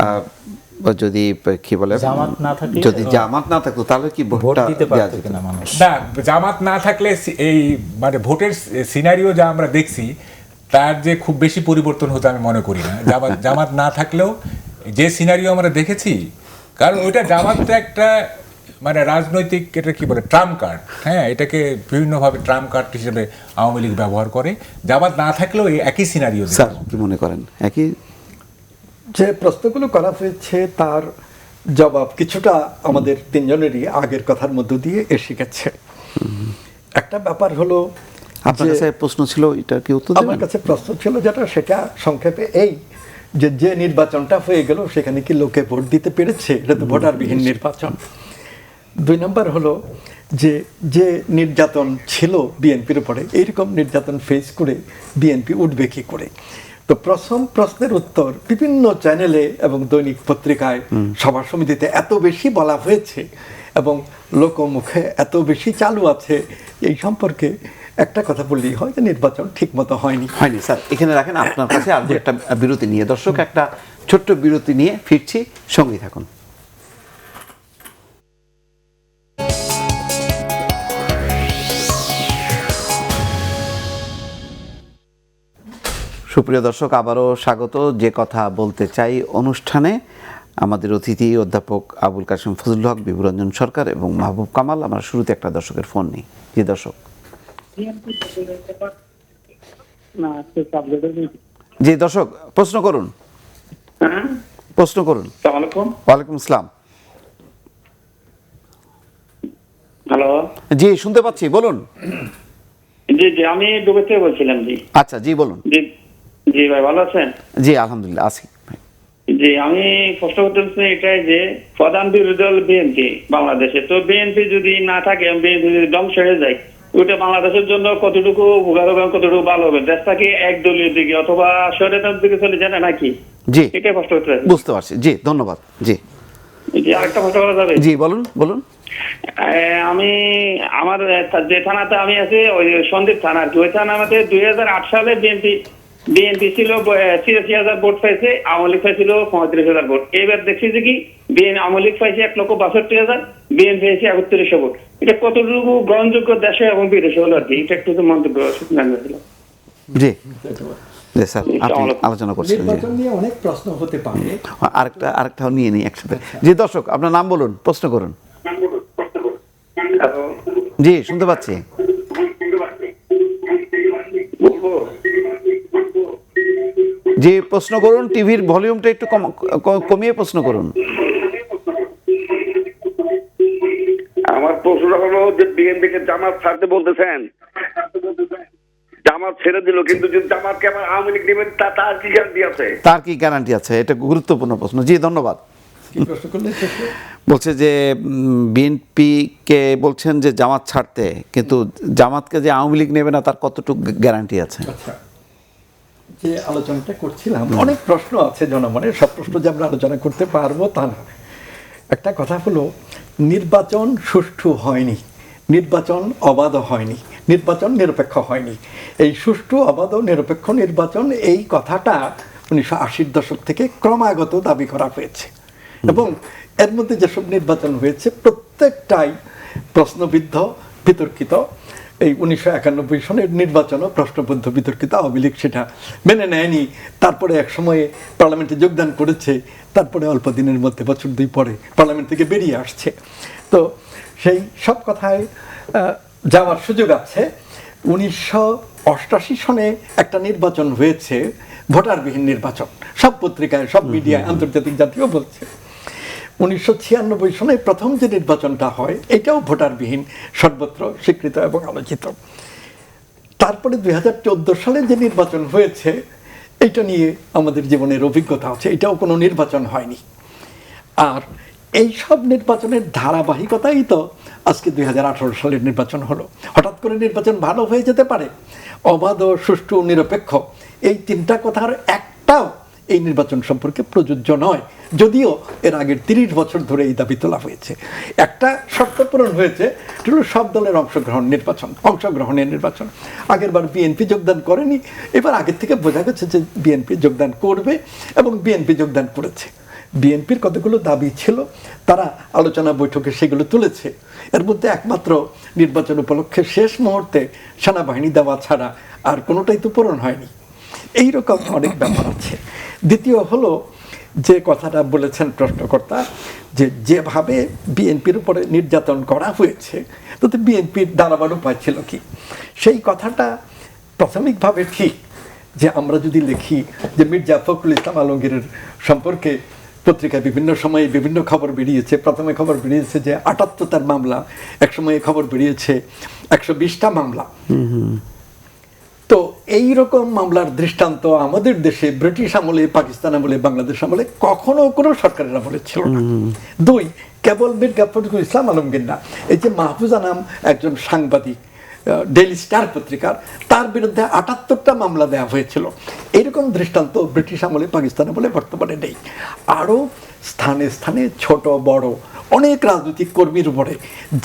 যদি কি বলে জামাত না থাকলে, যদি জামাত না থাকতো তাহলে কি ভোট ভোটটা দিতে দেওয়া পারতো যেত? কিনা মানুষ? না, জামাত না থাকলে এই মানে ভোটের সিনারিও যা আমরা দেখছি তার যে খুব বেশি পরিবর্তন হতে আমি মনে করি না। জামাত না থাকলেও যে সিনারিও আমরা দেখেছি, কারণ ওইটা জামাতটা একটা মানে রাজনৈতিক, এটা কি বলে ট্রাম্প কার্ড। হ্যাঁ, এটাকে বিভিন্নভাবে ট্রাম্প কার্ড হিসেবে আওয়ামী লীগ ব্যবহার করে। জামাত না থাকলেও এই একই সিনারিও। স্যার কি মনে করেন? একই যে প্রশ্নগুলো করা হয়েছে তার জবাব কিছুটা আমাদের তিনজনেরই আগের কথার মধ্য দিয়ে এসে গেছে। একটা ব্যাপার হলো, আপনার কাছে প্রশ্ন ছিল, এটা কি উত্তর আমার দেবেন? কাছে প্রশ্ন ছিল যেটা, সেটা সংক্ষেপে এই যে নির্বাচনটা হয়ে গেল সেখানে কি লোকে ভোট দিতে পেরেছে? এটা তো ভোটারবিহীন নির্বাচন। 2 নম্বর হলো যে নির্যাতন ছিল বিএনপির উপরে, এইরকম নির্যাতন ফেস করে বিএনপি উঠবে কি করে? তো প্রথম প্রশ্নের উত্তর বিভিন্ন চ্যানেলে এবং দৈনিক পত্রিকায়, সভা সমিতিতে এত বেশি বলা হয়েছে এবং লোকমুখে এত বেশি চালু আছে, এই সম্পর্কে একটা কথা বললেই হয় যে নির্বাচন ঠিক মতো হয়নি। স্যার এখানে রাখেন, আপনার কাছে আর একটা বিরতি নিয়ে, দর্শক একটা ছোট্ট বিরতি নিয়ে ফিরছি, সঙ্গেই থাকুন। সুপ্রিয় দর্শক, আবারও স্বাগত। যে কথা বলতে চাই অনুষ্ঠানে আমাদের অতিথি অধ্যাপক আবুল কাশেম ফজলুল হক, বিভুরঞ্জন সরকার এবং মাহবুব কামাল। আমরা শুরুতে একটা দর্শকের ফোন নিই। জি দর্শক, জি দর্শক প্রশ্ন করুন, প্রশ্ন করুন। ওয়ালাইকুম আসসালাম। হ্যালো, জি শুনতে পাচ্ছি, বলুন। জি জি, আমি দুবাই থেকে বলছিলাম। জি আচ্ছা, জি বলুন। জি জি ভাই, ভালো আছেন? জি আলহামদুলিল্লাহ আছি। জি, আমি প্রশ্ন করতে চাচ্ছি এটাই যে প্রধান বিরোধী দল বিএনপি বাংলাদেশে, তো বিএনপি যদি না থাকে, বিএনপি যদি ধ্বংস হয়ে যায়, ওইটা বাংলাদেশের জন্য কতটুকু উপকার হবে, কতটুকু ভালো হবে? দেশটা কি একদলীয় দিকে অথবা স্বৈরতন্ত্রের দিকে চলে যায় নাকি? জি এটাই প্রশ্ন করতে চাচ্ছি। বুঝতে পারছি, জি ধন্যবাদ। জি জি, আরেকটা প্রশ্ন করা যাবে? জি বলুন বলুন। আমি আমার যে থানাতে আমি আছি, ওই সন্দীপ থানা আর কি, ওই থানা আমাদের 2008 সালে বিএনপি ছিল 86,000 ভোট পাইছে, আওয়ামী লীগ পাইছিল 35,000 ভোট। এবার দেখছি যে কি আওয়ামী লীগ পাইছে 1,62,000, বিএনপি পাইছে 31,000 ভোট। এটা কতটুকু গ্রহণযোগ্য দেশে এবং বিদেশে হলো আর কি, এটা একটু মন্তব্য জানতে ছিল। জি জি স্যার, আপনি আলোচনা করছেন। নির্বাচন নিয়ে অনেক প্রশ্ন হতে পারে, আরেকটাও নিয়ে নিই একসাথে। জি দর্শক, আপনার নাম বলুন, প্রশ্ন করুন। জি শুনতে পাচ্ছি। জি প্রশ্ন করুন, টিভির ভলিউমটা একটু কমিয়ে প্রশ্ন করুন। আমার প্রশ্নটা হলো যে বিএনপিকে জামাত ছাড়তে বলতেছেন, জামাত ছেড়ে দিল, কিন্তু যদি জামাতকে আবার আওয়ামী লীগ নেবেন তার কি গ্যারান্টি আছে? তার কি গ্যারান্টি আছে? এটা গুরুত্বপূর্ণ প্রশ্ন। জি, ধন্যবাদ। কি প্রশ্ন করলেন শেষে? বলছে যে বিএনপিকে বলছেন যে জামাত ছাড়তে, কিন্তু জামাতকে যে আওয়ামী লীগ নেবে না তার কতটুকু গ্যারান্টি আছে? আচ্ছা, যে আলোচনাটা করছিলাম, অনেক প্রশ্ন আছে জনমনের, সব প্রশ্ন যে আমরা আলোচনা করতে পারবো তা না। একটা কথা হলো, নির্বাচন সুষ্ঠু হয়নি, নির্বাচন অবাধ হয়নি, নির্বাচন নিরপেক্ষ হয়নি। এই সুষ্ঠু অবাধ নিরপেক্ষ নির্বাচন, এই কথাটা 1980-র দশক থেকে ক্রমাগত দাবি করা হয়েছে, এবং এর মধ্যে যেসব নির্বাচন হয়েছে প্রত্যেকটাই প্রশ্নবিদ্ধ, বিতর্কিত। এই 1991 সনের নির্বাচনও প্রশ্নবিদ্ধ, বিতর্কিত। আওয়ামী লীগ সেটা মেনে নেয়নি, তারপরে এক সময়ে পার্লামেন্টে যোগদান করেছে, তারপরে অল্প দিনের মধ্যে, বছর দুই পরে পার্লামেন্ট থেকে বেরিয়ে আসছে। তো সেই সব কথায় যাওয়ার সুযোগ আছে। 1988 সনে একটা নির্বাচন হয়েছে, ভোটারবিহীন নির্বাচন, সব পত্রিকায়, সব মিডিয়ায়, আন্তর্জাতিক জাতীয় বলছে। 1996 সনে প্রথম যে নির্বাচনটা হয়, এটাও ভোটারবিহীন, সর্বত্র স্বীকৃত এবং আলোচিত। তারপরে 2014 সালে যে নির্বাচন হয়েছে, এটা নিয়ে আমাদের জীবনের অভিজ্ঞতা আছে, এটাও কোনো নির্বাচন হয়নি। আর এই সব নির্বাচনের ধারাবাহিকতাই তো আজকে 2018 সালের নির্বাচন হলো। হঠাৎ করে নির্বাচন ভালো হয়ে যেতে পারে, অবাধ, সুষ্ঠু, নিরপেক্ষ, এই তিনটা কথার একটাও এই নির্বাচন সম্পর্কে প্রযোজ্য নয়, যদিও এর আগের 30 বছর ধরে এই দাবি তোলা হয়েছে। একটা শর্ত পূরণ হয়েছে, এটা হলো সব দলের অংশগ্রহণের নির্বাচন। আগের বার বিএনপি যোগদান করেনি, এবার আগের থেকে বোঝা গেছে যে বিএনপি যোগদান করবে, এবং বিএনপি যোগদান করেছে। বিএনপির কতগুলো দাবি ছিল, তারা আলোচনা বৈঠকে সেগুলো তুলেছে। এর মধ্যে একমাত্র নির্বাচন উপলক্ষে শেষ মুহূর্তে সেনাবাহিনী দেওয়া ছাড়া আর কোনোটাই তো পূরণ হয়নি। এইরকম অনেক ব্যাপার আছে। দ্বিতীয় হলো, যে কথাটা বলেছেন প্রশ্নকর্তা, যে যেভাবে বিএনপির উপরে নির্যাতন করা হয়েছে, তাতে বিএনপির দাঁড়াবার উপায় ছিল কি? সেই কথাটা প্রাথমিকভাবে ঠিক, যে আমরা যদি লিখি যে মির্জা ফখরুল ইসলাম আলমগীরের সম্পর্কে পত্রিকায় বিভিন্ন সময়ে বিভিন্ন খবর বেরিয়েছে। প্রথমে খবর বেরিয়েছে যে 78টার মামলা, এক সময়ে খবর বেরিয়েছে 120টা মামলা। তো এই রকম মামলার দৃষ্টান্ত আমাদের দেশে ব্রিটিশ আমলে, পাকিস্তান আমলে, বাংলাদেশ আমলে কখনো কোনো সরকারের আমলে ছিল না। দুই, কেবল মির্জা ফখরুল ইসলাম আলমগীর না, এই যে মাহফুজা নাম একজন সাংবাদিক, ডেইলি স্টার পত্রিকার, তার বিরুদ্ধে 78টা মামলা দেওয়া হয়েছিল। এইরকম দৃষ্টান্ত ব্রিটিশ আমলে, পাকিস্তান আমলে বর্তমানে নেই। আরও স্থানে স্থানে ছোট বড় অনেক রাজনৈতিক কর্মীর উপরে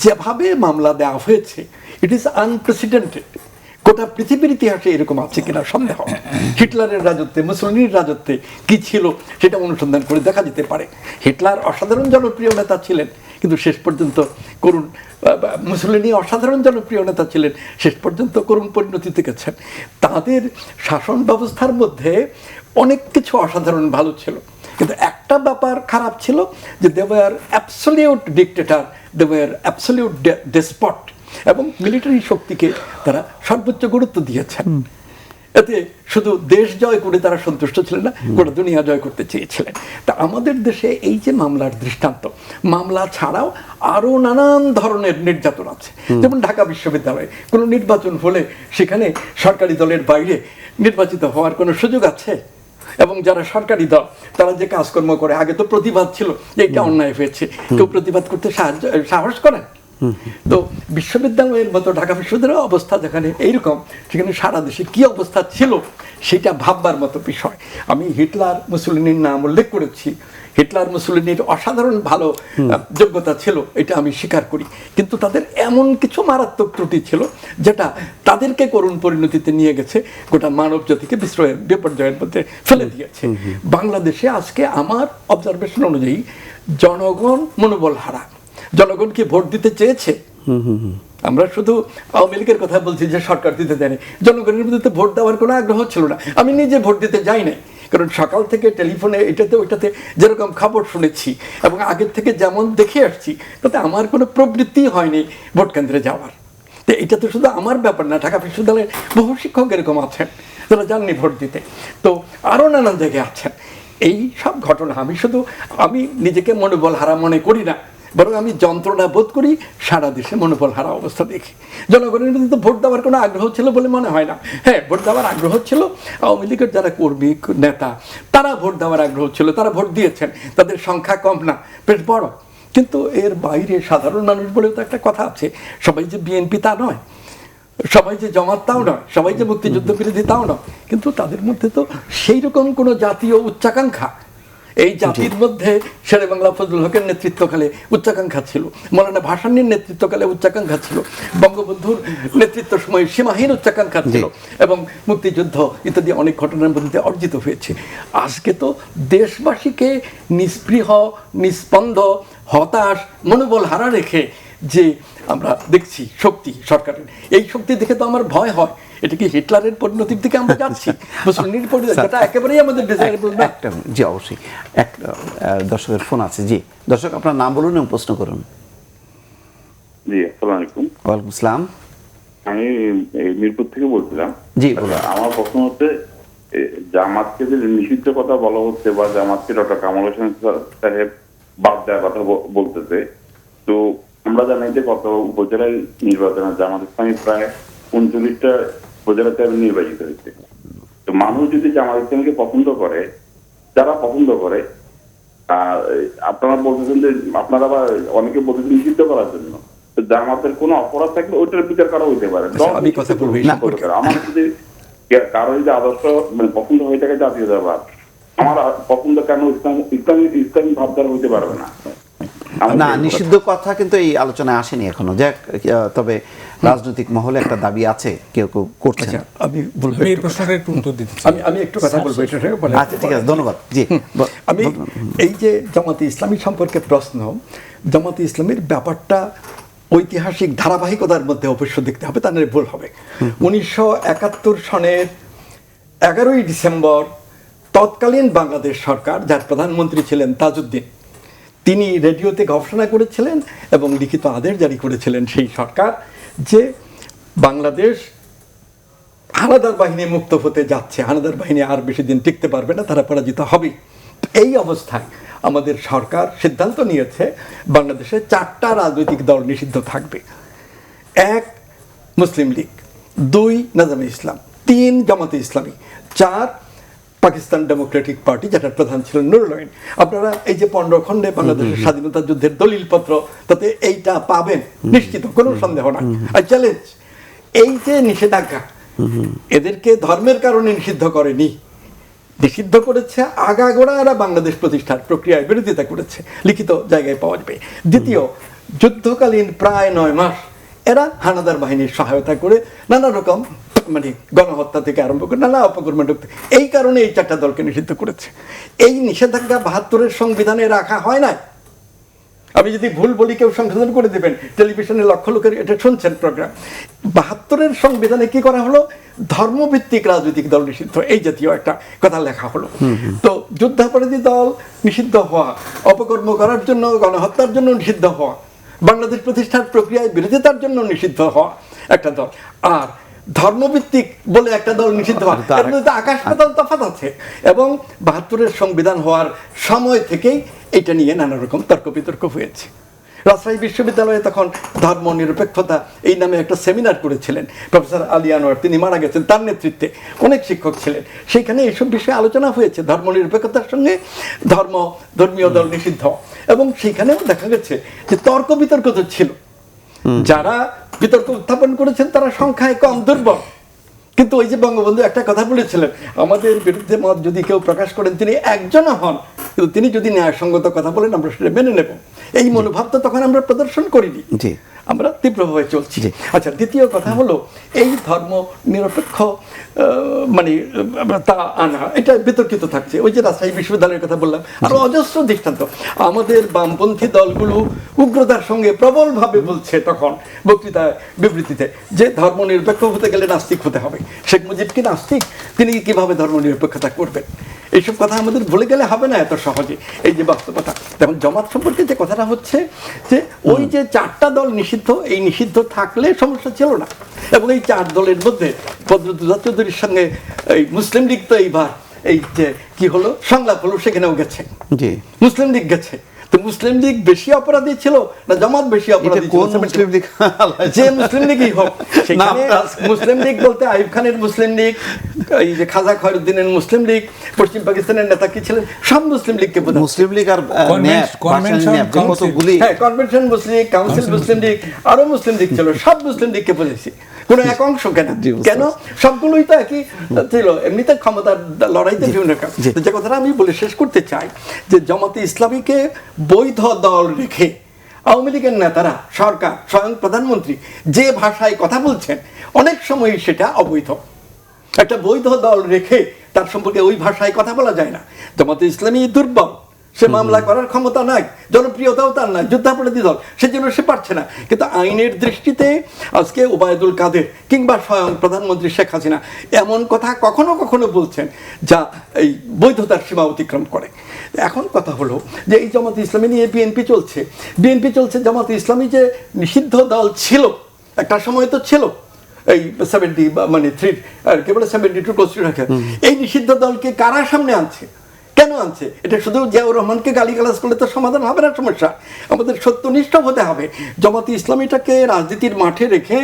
যেভাবে মামলা দেওয়া হয়েছে, ইট ইজ আনপ্রেসিডেন্টেড। গোটা পৃথিবীর ইতিহাসে এরকম আছে কিনা সন্দেহ। হিটলারের রাজত্বে, মুসলিনের রাজত্বে কি ছিল সেটা অনুসন্ধান করে দেখা যেতে পারে। হিটলার অসাধারণ জনপ্রিয় নেতা ছিলেন, কিন্তু শেষ পর্যন্ত করুণ, মুসলিনী অসাধারণ জনপ্রিয় নেতা ছিলেন, শেষ পর্যন্ত করুণ পরিণতিতে গেছেন। তাদের শাসন ব্যবস্থার মধ্যে অনেক কিছু অসাধারণ ভালো ছিল, কিন্তু একটা ব্যাপার খারাপ ছিল, যে they were absolute dictator, they were absolute despot, এবং মিলিটারি শক্তিকে তারা সর্বোচ্চ গুরুত্ব দিয়েছেন। এতে শুধু দেশ জয় করে তারা সন্তুষ্ট ছিলেন না, গোটা দুনিয়া জয় করতে চেয়েছিলেন। তা আমাদের দেশে এই যে মামলার দৃষ্টান্ত, মামলা ছাড়াও আরো নানান ধরনের নির্যাতন আছে। যেমন ঢাকা বিশ্ববিদ্যালয়ে কোনো নির্বাচন হলে সেখানে সরকারি দলের বাইরে নির্বাচিত হওয়ার কোনো সুযোগ আছে? এবং যারা সরকারি দল, তারা যে কাজকর্ম করে, আগে তো প্রতিবাদ ছিল যে এটা অন্যায় হয়েছে, কেউ প্রতিবাদ করতে সাহস করেন? তো বিশ্ববিদ্যালয়ের মতো ঢাকা বিশ্ববিদ্যালয়ের অবস্থা যেখানে এইরকম, সেখানে সারা দেশে কি অবস্থা ছিল সেটা ভাববার মতো বিষয়। আমি হিটলার মুসলিনীর নাম উল্লেখ করেছি, হিটলার মুসলিনীর অসাধারণ ভালো যোগ্যতা ছিল, এটা আমি স্বীকার করি, কিন্তু তাদের এমন কিছু মারাত্মক ত্রুটি ছিল যেটা তাদেরকে করুণ পরিণতিতে নিয়ে গেছে, গোটা মানব জাতিকে বিপর্যয়ের মধ্যে ফেলে দিয়েছে। বাংলাদেশে আজকে আমার অবজারভেশন অনুযায়ী জনগণ মনোবল হারা। জনগণ কি ভোট দিতে চেয়েছে? আমরা শুধু আওয়ামী লীগের কথা বলছি যে সরকার দিতে দেয়নি, জনগণের মধ্যে ভোট দেওয়ার কোনো আগ্রহ ছিল না। আমি নিজে ভোট দিতে যাই নাই, কারণ সকাল থেকে টেলিফোনে এটাতে ওইটাতে যেরকম খবর শুনেছি এবং আগের থেকে যেমন দেখে আসছি, তাতে আমার কোনো প্রবৃত্তি হয়নি ভোট কেন্দ্রে যাওয়ার। তো এটা তো শুধু আমার ব্যাপার না, ঢাকা বিশ্ববিদ্যালয়ের বহু শিক্ষক এরকম আছেন যারা যাননি ভোট দিতে, তো আরও নানান জায়গায় আছেন। এই সব ঘটনা আমি নিজেকে মনোবল হারা মনে করি না, বরং আমি যন্ত্রণা বোধ করি সারা দেশে মনোবল হারা অবস্থা দেখি। জনগণের মধ্যে তো ভোট দেওয়ার কোনো আগ্রহ ছিল বলে মনে হয় না। হ্যাঁ, ভোট দেওয়ার আগ্রহ ছিল, আওয়ামী লীগের যারা কর্মী নেতা তারা ভোট দেওয়ার আগ্রহ ছিল, তারা ভোট দিয়েছেন, তাদের সংখ্যা কম না, বেশ বড়। কিন্তু এর বাইরে সাধারণ মানুষ বলেও তো একটা কথা আছে, সবাই যে বিএনপি তা নয়, সবাই যে জামাত তাও নয়, সবাই যে মুক্তিযুদ্ধ বিরোধী তাও নয়, কিন্তু তাদের মধ্যে তো সেই রকম কোনো জাতীয় উচ্চাকাঙ্ক্ষা, এই জাতির মধ্যে শেরে বাংলা ফজলুল হকের নেতৃত্বকালে উচ্চাকাঙ্ক্ষা ছিল, মৌলানা ভাসানীর নেতৃত্বকালে উচ্চাকাঙ্ক্ষা ছিল, বঙ্গবন্ধুর নেতৃত্ব সময়ে সীমাহীন উচ্চাকাঙ্ক্ষা ছিল, এবং মুক্তিযুদ্ধ ইত্যাদি অনেক ঘটনার মধ্যে অর্জিত হয়েছে। আজকে তো দেশবাসীকে নিস্পৃহ, নিস্পন্দ, হতাশ, মনোবল হারা রেখে যে আমরা দেখছি শক্তি সরকারের, এই শক্তি দেখে তো আমার ভয় হয়, এটা কি হিটলারের পরিণতির দিকে আমরা যাচ্ছি? মুসলিমের পরিণতি, যেটা একেবারেই আমাদের ডিজায়ারেবল না। জি অবশ্যই, এক দর্শকের ফোন আছে। জি দর্শক, আপনার নাম বলুন এবং প্রশ্ন করুন। জি, আসসালামু আলাইকুম। ওয়ালাইকুম আসসালাম। আমি মিরপুর থেকে বলছিলাম। জি বলুন। আমার প্রশ্ন হচ্ছে, জামাতকে যে নিষিদ্ধ কথা বলা হচ্ছে বা জামাতকে ডক্টর কামাল হোসেন সাহেব বাদ দেওয়ার কথা বলতেছে, তো আমরা জানি যে গত উপজেলায় নির্বাচনে জামাত ইসলামী প্রায় 39টা উপজেলাতে নির্বাচিত হয়েছে। তো মানুষ যদি জামাত ইসলামীকে পছন্দ করে, যারা পছন্দ করে, আপনারা বলতেছেন যে আপনারা আবার অনেকে বলতেছেন নিষিদ্ধ করার জন্য, তো জামাতের কোনো অপরাধ থাকলে ওইটার বিচার করা হইতে পারে। আমি কথা বলবো আমার যদি কারো যদি আদর্শ মানে পছন্দ হয়ে থাকে জাতীয়তাবাদ, আমার পছন্দ কেন ইসলামী ভাবধারা হইতে পারবে না? না, নিষিদ্ধ কথা কিন্তু এই আলোচনায় আসেনি এখনো। যাক, তবে রাজনৈতিক মহলে একটা দাবি আছে, কেউ কেউ করছে। আমি বলবো, এই প্রশ্নের একটু উত্তর দিতে চাই। আমি একটু কথা বলবো এটা। আচ্ছা ঠিক আছে, ধন্যবাদ। জি, আমি এই যে জামাতে ইসলামী সম্পর্কে প্রশ্ন, জামাতে ইসলামীর ব্যাপারটা ঐতিহাসিক ধারাবাহিকতার মধ্যে অবশ্য দেখতে হবে, তা নিয়ে ভুল হবে। 1971 সনের 11ই ডিসেম্বর তৎকালীন বাংলাদেশ সরকার, যার প্রধানমন্ত্রী ছিলেন তাজউদ্দিন, তিনি রেডিওতে ঘোষণা করেছিলেন এবং লিখিত আদেশ জারি করেছিলেন সেই সরকার যে বাংলাদেশ হানাদার বাহিনী মুক্ত হতে যাচ্ছে, হানাদার বাহিনী আর বেশি দিন টিকতে পারবে না, তারা পরাজিত হবে। এই অবস্থায় আমাদের সরকার সিদ্ধান্ত নিয়েছে বাংলাদেশে 4টা রাজনৈতিক দল নিষিদ্ধ থাকবে। 1 মুসলিম লীগ, 2 নাজামে ইসলাম, 3 জামাতে ইসলামী, 4 পাকিস্তান ডেমোক্রেটিক পার্টি, যেটার প্রধান ছিলেন নুরুল আমিন। আপনারা এই যে 15 খণ্ডে বাংলাদেশের স্বাধীনতা যুদ্ধের দলিলপত্র, তাতে এইটা পাবেন নিশ্চিত, কোনো সন্দেহ নাই। আর চ্যালেঞ্জ, এই যে নিষেধাজ্ঞা, এদেরকে ধর্মের কারণে নিষিদ্ধ করেনি, নিষিদ্ধ করেছে আগাগোড়া এরা বাংলাদেশ প্রতিষ্ঠার প্রক্রিয়ায় বিরোধিতা করেছে, লিখিত জায়গায় পাওয়া যাবে। দ্বিতীয়, যুদ্ধকালীন প্রায় 9 মাস এরা হানাদার বাহিনীর সহায়তা করে নানা রকম মানে গণহত্যা থেকে আরম্ভ করে নানা অপকর্মে ঢুকতে, এই কারণে এই 4টা দলকে নিষিদ্ধ করেছে। এই নিষেধাজ্ঞা 72-এর সংবিধানে রাখা হয় না। আমি যদি ভুল বলি কেউ সংশোধন করে দেবেন, টেলিভিশনে লক্ষ লোকের এটা শুনছেন প্রোগ্রাম। 72-এর সংবিধানে কি করা হলো, ধর্মভিত্তিক রাজনৈতিক দল নিষিদ্ধ, এই জাতীয় একটা কথা লেখা হলো। তো যুদ্ধাপরাধী দল নিষিদ্ধ হওয়া, অপকর্ম করার জন্য, গণহত্যার জন্য নিষিদ্ধ হওয়া, বাংলাদেশ প্রতিষ্ঠার প্রক্রিয়ায় বিরোধিতার জন্য নিষিদ্ধ হওয়া একটা দল, আর ধর্মভিত্তিক বলে একটা দল নিষিদ্ধ হওয়া, এর মধ্যে আকাশ পাতাল তফাৎ আছে। এবং 72-এর সংবিধান হওয়ার সময় থেকেই এটা নিয়ে নানা রকম তর্ক বিতর্ক হয়েছে। রাজশাহী বিশ্ববিদ্যালয়ে তখন ধর্ম নিরপেক্ষতা এই নামে একটা সেমিনার করেছিলেন প্রফেসর আলী আনোয়ার, তিনি মারা গেছেন, তার নেতৃত্বে অনেক শিক্ষক ছিলেন। সেখানে এইসব বিষয়ে আলোচনা হয়েছে, ধর্ম নিরপেক্ষতার সঙ্গে ধর্মীয় দল নিষিদ্ধ। এবং সেখানেও দেখা গেছে যে তর্ক বিতর্ক তো ছিল, যারা বিতর্ক উত্থাপন করেছেন তারা সংখ্যায় কম, দুর্বল। কিন্তু ওই যে বঙ্গবন্ধু একটা কথা বলেছিলেন, আমাদের বিরুদ্ধে মত যদি কেউ প্রকাশ করেন তিনি একজনও হন, কিন্তু তিনি যদি ন্যায়সঙ্গত কথা বলেন আমরা সেটা মেনে নেব। এই মনোভাব তো তখন আমরা প্রদর্শন করিনি, আমরা তীব্রভাবে চলছি। আচ্ছা, দ্বিতীয় কথা হলো এই ধর্ম নিরপেক্ষ মানে তা আনা, এটা বিতর্কিত থাকছে। ওই যে রাজশাহী বিশ্ববিদ্যালয়ের কথা বললাম, আরো অজস্র দৃষ্টান্ত। আমাদের বামপন্থী দলগুলো উগ্রতার সঙ্গে প্রবলভাবে বলছে তখন বক্তৃতা বিবৃতিতে যে ধর্ম নিরপেক্ষ হতে গেলে নাস্তিক হতে হবে। শেখ মুজিব কি নাস্তিক? তিনি কিভাবে ধর্ম নিরপেক্ষতা করবেন? এইসব কথা আমাদের ভুলে গেলে হবে না এত সহজে। এই যে বাস্তবতা, যেমন জামাত সম্পর্কে যে কথাটা হচ্ছে যে ওই যে 4টা দল নিষিদ্ধ, এই নিষিদ্ধ থাকলে সমস্যা ছিল না। এবং এই 4 দলের মধ্যে বদরুদ্দোজা চৌধুরীর সঙ্গে এই মুসলিম লীগ তো এইবার এই যে কি হলো সংলাপ হলো, সেখানেও গেছে, মুসলিম লীগ গেছে, তো মুসলিম লীগ বেশি অপরাধী ছিল না জামাত বেশি এটা অপরাধী কোন ছিল? মুসলিম লীগ? যে মুসলিম লীগই হোক, সেখানে নামটা আছে। মুসলিম লীগ বলতে আইয়ুব খানের মুসলিম লীগ, এই যে খাজা খয়রুদ্দিনের মুসলিম লীগ, পশ্চিম পাকিস্তানের নেতা কি ছিলেন, সব মুসলিম লীগকে বোঝায়। মুসলিম লীগ আর কনভেনশন কতগুলি হ্যাঁ, কনভেনশন মুসলিম লীগ, কাউন্সিল মুসলিম লীগ, আরো মুসলিম লীগ ছিল, সব মুসলিম লীগকে বলেছি। কোন এক অংশ কেন? জি, বুঝতে কেন? সবগুলোই তো একই ছিল, এমনিতে ক্ষমতার লড়াইতে বিভিন্ন রকম। জি। তো যে কথাটা আমি বলে শেষ করতে চাই যে জামাতে ইসলামীকে বৈধ দল রেখে আওয়ামী লীগের নেতারা, সরকার, স্বয়ং প্রধানমন্ত্রী যে ভাষায় কথা বলছেন, অনেক সময় সেটা অবৈধ। একটা বৈধ দল রেখে তার সম্পর্কে ওই ভাষায় কথা বলা যায় না। জামাতে ইসলামী দুর্বল, সে মামলা করার ক্ষমতা নাই, জনপ্রিয়তাও তার নাই, যুদ্ধাপরাধী দল, সেজন্য সে পারছে না। কিন্তু আইনের দৃষ্টিতে আজকে ওবায়দুল কাদের কিংবা স্বয়ং প্রধানমন্ত্রী শেখ হাসিনা এমন কথা কখনো কখনো বলছেন যা এই বৈধতার সীমা অতিক্রম করে। এখন কথা হলো যে এই জামাতে ইসলামী নিয়ে বিএনপি চলছে। জামাতে ইসলামী যে নিষিদ্ধ দল ছিল, একটা সময় তো ছিল, এই 70 মানে 3 আর কি বলে 72 কনস্টিটিউশন রাখে, এই নিষিদ্ধ দলকে কারা সামনে আনছে, কেন আনছে? এটা শুধু জিয়াউর রহমানকে গালিগালাজ করলে তো সমাধান হবে না সমস্যা। আমাদের সত্যনিষ্ঠ হতে হবে। জামাতে ইসলামীটাকে রাজনীতির মাঠে রেখে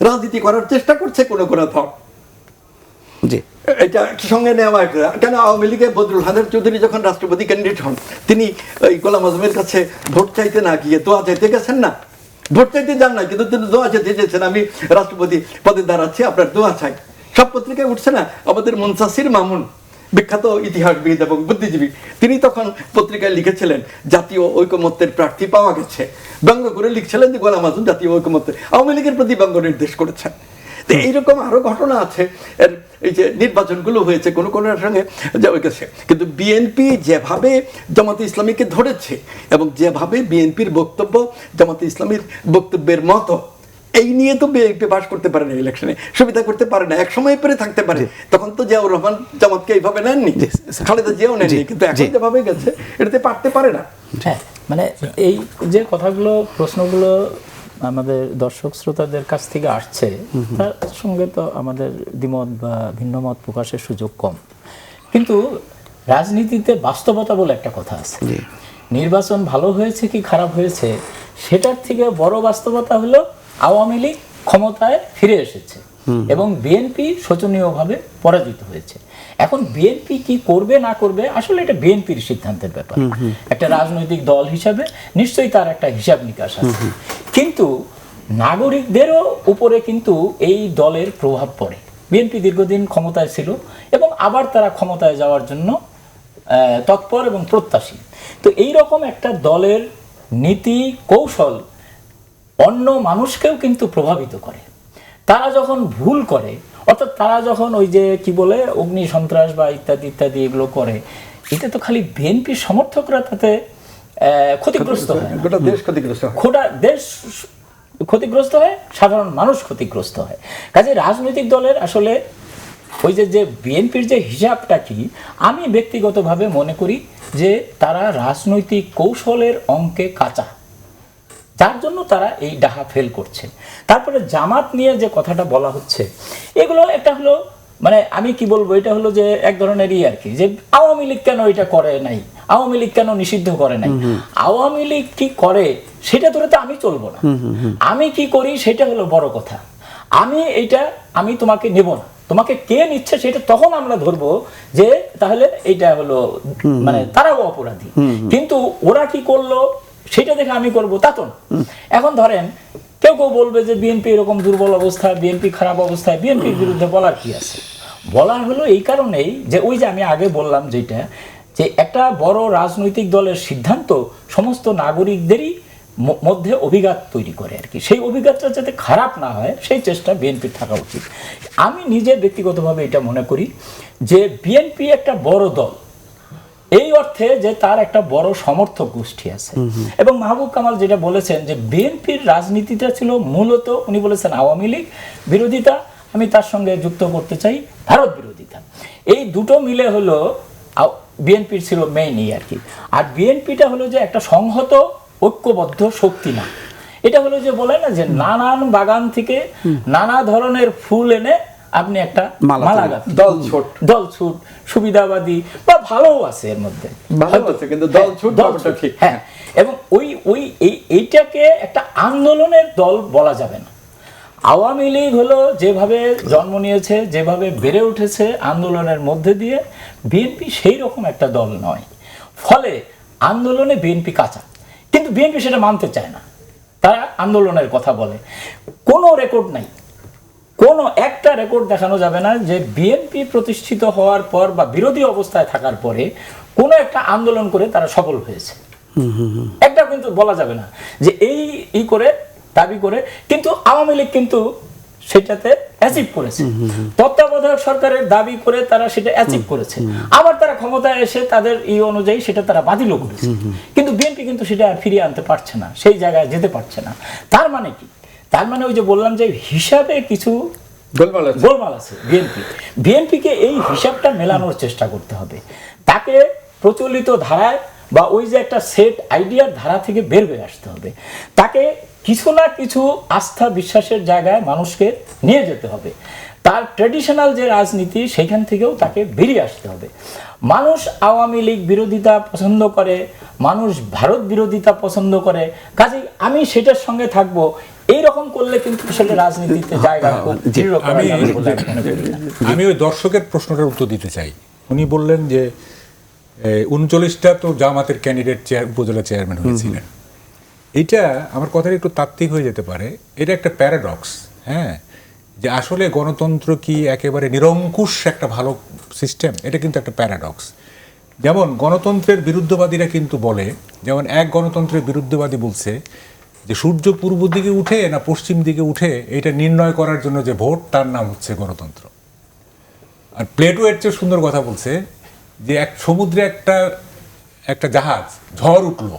রাজনীতি করার চেষ্টা করছে কোনো দল। জি, এটা সঙ্গে নেওয়া কেন? আওয়ামী লীগে বদরুল হাসান চৌধুরী যখন রাষ্ট্রপতি ক্যান্ডিডেট হন, তিনি ওই গোলাম আজমের কাছে ভোট চাইতে না গিয়ে দোয়া চাইতে গেছেন না? ভোট চাইতে যান না, কিন্তু তিনি দোয়া চাইতে চেয়েছেন, আমি রাষ্ট্রপতি পদে দাঁড়াচ্ছি, আপনার দোয়া চাই। সব পত্রিকায় উঠছে না? আমাদের মুনতাসির মামুন, বিখ্যাত ইতিহাসবিদ এবং বুদ্ধিজীবী, তিনি তখন পত্রিকায় লিখেছিলেন জাতীয় ঐকমত্যের প্রার্থী পাওয়া গেছে, ব্যঙ্গ করে লিখছিলেন যে গোলাম আজম জাতীয় ঐকমত্যের, আওয়ামী লীগের প্রতি ব্যঙ্গ নির্দেশ করেছেন। তো এইরকম আরো ঘটনা আছে। এই যে নির্বাচনগুলো হয়েছে কোনো সঙ্গে যাওয়া গেছে, কিন্তু বিএনপি যেভাবে জামাতে ইসলামীকে ধরেছে এবং যেভাবে বিএনপির বক্তব্য জামাতে ইসলামীর বক্তব্যের মতো, এই নিয়ে তো বিএনপি পাস করতে পারে না, ইলেকশনে সুবিধা করতে পারে না। এক সময় পরে থাকতে পারে, তখন তো জিয়াউর রহমান জামাতকে এইভাবে নেননি, খালেদা জিয়াও নেননি, কিন্তু এখন যেভাবে গেছে এটাতে পারতে পারে না। হ্যাঁ, মানে এই যে কথাগুলো, প্রশ্নগুলো আমাদের দর্শক শ্রোতাদের কাছ থেকে আসছে, তার সঙ্গে তো আমাদের দ্বিমত বা ভিন্ন মত প্রকাশের সুযোগ কম। কিন্তু রাজনীতিতে বাস্তবতা বলে একটা কথা আছে। নির্বাচন ভালো হয়েছে কি খারাপ হয়েছে, সেটার থেকে বড় বাস্তবতা হলো আওয়ামী লীগ ক্ষমতায় ফিরে এসেছে এবং বিএনপি শোচনীয়ভাবে পরাজিত হয়েছে। এখন বিএনপি কি করবে না করবে, আসলে এটা বিএনপির সিদ্ধান্তের ব্যাপার। একটা রাজনৈতিক দল হিসাবে নিশ্চয়ই তার একটা হিসাব নিকাশ আছে, কিন্তু নাগরিকদেরও উপরে কিন্তু এই দলের প্রভাব পড়ে। বিএনপি দীর্ঘদিন ক্ষমতায় ছিল এবং আবার তারা ক্ষমতায় যাওয়ার জন্য তৎপর এবং প্রত্যাশী। তো এই রকম একটা দলের নীতি কৌশল অন্য মানুষকেও কিন্তু প্রভাবিত করে। তারা যখন ভুল করে, অর্থাৎ তারা যখন ওই যে কি বলে অগ্নি সন্ত্রাস বা ইত্যাদি ইত্যাদি এগুলো করে, এটা তো খালি বিএনপির সমর্থকরা তাতে ক্ষতিগ্রস্ত হয়, গোটা দেশ ক্ষতিগ্রস্ত হয়, গোটা দেশ ক্ষতিগ্রস্ত হয়, সাধারণ মানুষ ক্ষতিগ্রস্ত হয়। কাজে রাজনৈতিক দলের আসলে ওই যে বিএনপির যে হিসাবটা কি, আমি ব্যক্তিগতভাবে মনে করি যে তারা রাজনৈতিক কৌশলের অঙ্কে কাঁচা, যার জন্য তারা এই ডাহা ফেল করছে। তারপরে জামাত নিয়ে যে কথাটা বলা হচ্ছে, এগুলো একটা হলো মানে আমি কি বলবো, এটা হলো যে এক ধরনেরই আর কি, যে আওয়ামী লীগ কেন এটা করে নাই, আওয়ামী লীগ কেন নিষিদ্ধ করে নাই, আওয়ামী লীগ কি করে সেটা ধরে তো আমি চলবো না, আমি কি করি সেটা হলো বড় কথা। আমি তোমাকে নেব না, তোমাকে কে নিচ্ছে সেটা তখন আমরা ধরবো যে তাহলে এইটা হলো মানে তারাও অপরাধী, কিন্তু ওরা কি করলো সেটা দেখে আমি করবো তা তো না। এখন ধরেন কেউ বলবে যে বিএনপি এরকম দুর্বল অবস্থায়, বিএনপি খারাপ অবস্থায়, বিএনপির বিরুদ্ধে বলার কি আছে? বলার হলো এই কারণেই যে ওই যে আমি আগে বললাম যেটা, যে একটা বড় রাজনৈতিক দলের সিদ্ধান্ত সমস্ত নাগরিকদেরই মধ্যে অভিঘাত তৈরি করে আর কি। সেই অভিঘাতটা যাতে খারাপ না হয় সেই চেষ্টা বিএনপির থাকা উচিত। আমি নিজে ব্যক্তিগতভাবে এটা মনে করি যে বিএনপি একটা বড় দল এই অর্থে যে তার একটা বড় সমর্থক গোষ্ঠী আছে, এবং মাহবুব কামাল যেটা বলেছেন যে বিএনপির রাজনীতিটা ছিল মূলত, উনি বলেছেন আওয়ামী লীগ বিরোধিতা, আমি তার সঙ্গে যুক্ত করতে চাই ভারত বিরোধিতা। এই দুটো মিলে হলো বিএনপির ছিল মেইনই আর কি। আর বিএনপিটা হলো যে একটা সংহত ঐক্যবদ্ধ শক্তি না, এটা হলো যে বলে না যে নানান বাগান থেকে নানা ধরনের ফুল এনে আপনি একটা মালা মালা তৈরি। গাঁথলেন। দলছুট। দলছুট সুবিধাবাদী বা ভালোও আছে এর মধ্যে, ভালো হয়তো। আছে, কিন্তু হ্যাঁ, দলছুট দলছুট, ব্যাপারটা ঠিক। হ্যাঁ। এবং এইটাকে একটা আন্দোলনের দল বলা যাবে না। আওয়ামী লীগ হলো যেভাবে জন্ম নিয়েছে, যেভাবে বেড়ে উঠেছে আন্দোলনের মধ্যে দিয়ে, বিএনপি সেই রকম একটা দল নয়। ফলে আন্দোলনে বিএনপি কাঁচা, কিন্তু বিএনপি সেটা মানতে চায় না। তারা আন্দোলনের কথা বলে, কোনো রেকর্ড নাই, কোনো একটা রেকর্ড দেখানো যাবে না যে বিএনপি প্রতিষ্ঠিত হওয়ার পর বা বিরোধী অবস্থায় থাকার পরে কোনো একটা আন্দোলন করে তারা সফল হয়েছে। একটা কিন্তু বলা যাবে না যে এই করে দাবি করে, কিন্তু আওয়ামী লীগ কিন্তু সেটাতে অ্যাচিভ করেছে। তত্ত্বাবধায়ক সরকারের দাবি করে তারা সেটা অ্যাচিভ করেছে, আবার তারা ক্ষমতায় এসে তাদের অনুযায়ী সেটা তারা বাতিলও করেছে। কিন্তু বিএনপি কিন্তু সেটা আর ফিরিয়ে আনতে পারছে না, সেই জায়গায় যেতে পারছে না। তার মানে কি? তার মানে ওই যে বললাম যে হিসাবে কিছু গোলমাল আছে। বিএনপিকে এই হিসাবটা মেলানোর চেষ্টা করতে হবে। তাকে প্রচলিত ধারায় বা ওই যে একটা সেট আইডিয়ার ধারা থেকে বের হয়ে আসতে হবে। তাকে কিছু না কিছু আস্থা বিশ্বাসের জায়গায় মানুষকে নিয়ে যেতে হবে। তার ট্র্যাডিশনাল যে রাজনীতি সেখান থেকেও তাকে বেরিয়ে আসতে হবে। মানুষ আওয়ামী লীগ বিরোধিতা পছন্দ করে, মানুষ ভারত বিরোধিতা পছন্দ করে, কাজেই আমি সেটার সঙ্গে থাকবো, এইরকম করলে কিন্তু আসলে রাজনীতিতে জায়গা খুব দৃঢ় করা যাবে বলে আমি মনে করি না। আমি ওই দর্শকের প্রশ্নটার উত্তর দিতে চাই। উনি বললেন যে 39টা তো জামাতের ক্যান্ডিডেট উপজেলা চেয়ারম্যান হয়েছিলেন। এইটা আমার কথাটা একটু তাত্ত্বিক হয়ে যেতে পারে, এটা একটা প্যারাডক্স। হ্যাঁ, যে আসলে গণতন্ত্র কি একেবারে নিরঙ্কুশ একটা ভালো সিস্টেম? এটা কিন্তু একটা প্যারাডক্স। যেমন গণতন্ত্রের বিরুদ্ধবাদীরা কিন্তু বলে, যেমন এক গণতন্ত্রের বিরুদ্ধবাদী বলছে যে সূর্য পূর্ব দিকে উঠে না পশ্চিম দিকে উঠে এটা নির্ণয় করার জন্য যে ভোট, তার নাম হচ্ছে গণতন্ত্র। আর প্লেটো এর চেয়ে সুন্দর কথা বলছে যে এক সমুদ্রে একটা জাহাজ, ঝড় উঠলো,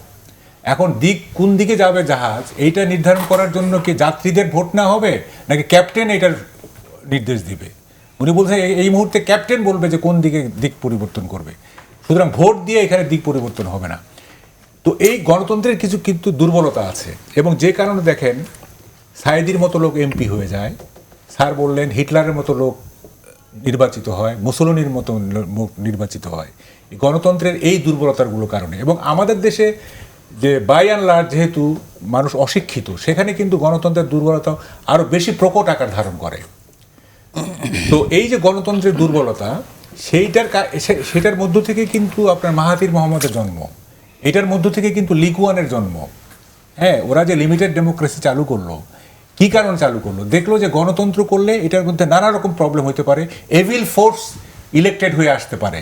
এখন কোন দিকে যাবে জাহাজ এইটা নির্ধারণ করার জন্য কি যাত্রীদের ভোট না হবে নাকি ক্যাপ্টেন এটার নির্দেশ দিবে? উনি বলছেন এই মুহূর্তে ক্যাপ্টেন বলবে যে কোন দিকে দিক পরিবর্তন করবে, সুতরাং ভোট দিয়ে এখানে দিক পরিবর্তন হবে না। তো এই গণতন্ত্রের কিছু কিন্তু দুর্বলতা আছে, এবং যে কারণে দেখেন সাইদির মতো লোক এমপি হয়ে যায়, স্যার বললেন হিটলারের মতো লোক নির্বাচিত হয়, মুসোলিনির মতো লোক নির্বাচিত হয়, গণতন্ত্রের এই দুর্বলতাগুলো কারণে। এবং আমাদের দেশে যে বাই অ্যান্ড লার্জ যেহেতু মানুষ অশিক্ষিত, সেখানে কিন্তু গণতন্ত্রের দুর্বলতা আরও বেশি প্রকট আকার ধারণ করে। তো এই যে গণতন্ত্রের দুর্বলতা, সেটার মধ্য থেকে কিন্তু আপনার মাহাথির মোহাম্মদের জন্ম, এটার মধ্য থেকে কিন্তু লীগ ওয়ানের জন্ম। হ্যাঁ, ওরা যে লিমিটেড ডেমোক্রেসি চালু করলো, কি কারণ চালু করলো? দেখলো যে গণতন্ত্র করলে এটার মধ্যে নানা রকম প্রবলেম হতে পারে, এভিল ফোর্স ইলেক্টেড হয়ে আসতে পারে।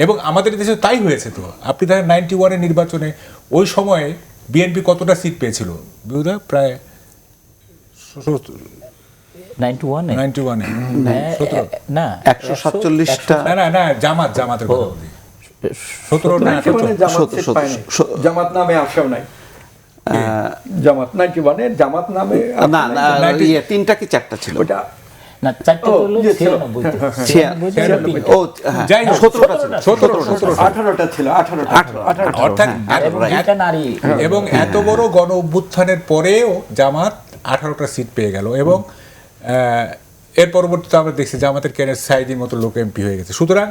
এবং আমাদের দেশে তাই হয়েছে। তো আপনি দেখেন 91-এর নির্বাচনে ওই সময়ে বিএনপি কতটা সিট পেয়েছিল? প্রায় 91-এ না 147টা। না জামাতের কথা বলি। 17 না 17 জামাত নামে আসেও নাই। জামাত 91-এর জামাত নামে না না, তিনটা কি চারটা ছিল? ওটা না, চারটে হলো 96 ও হ্যাঁ, যাই হোক, 17টা ছিল। 18টা ছিল, 18টা। অর্থাৎ এবং এত বড় গণ অভ্যুত্থানের পরেও জামাত 18টা সিট পেয়ে গেল। এবং এর পরবর্তীতে আমরা দেখছি জামাতের ক্যাডার সাইদির মতো লোক এমপি হয়ে গেছে। সুতরাং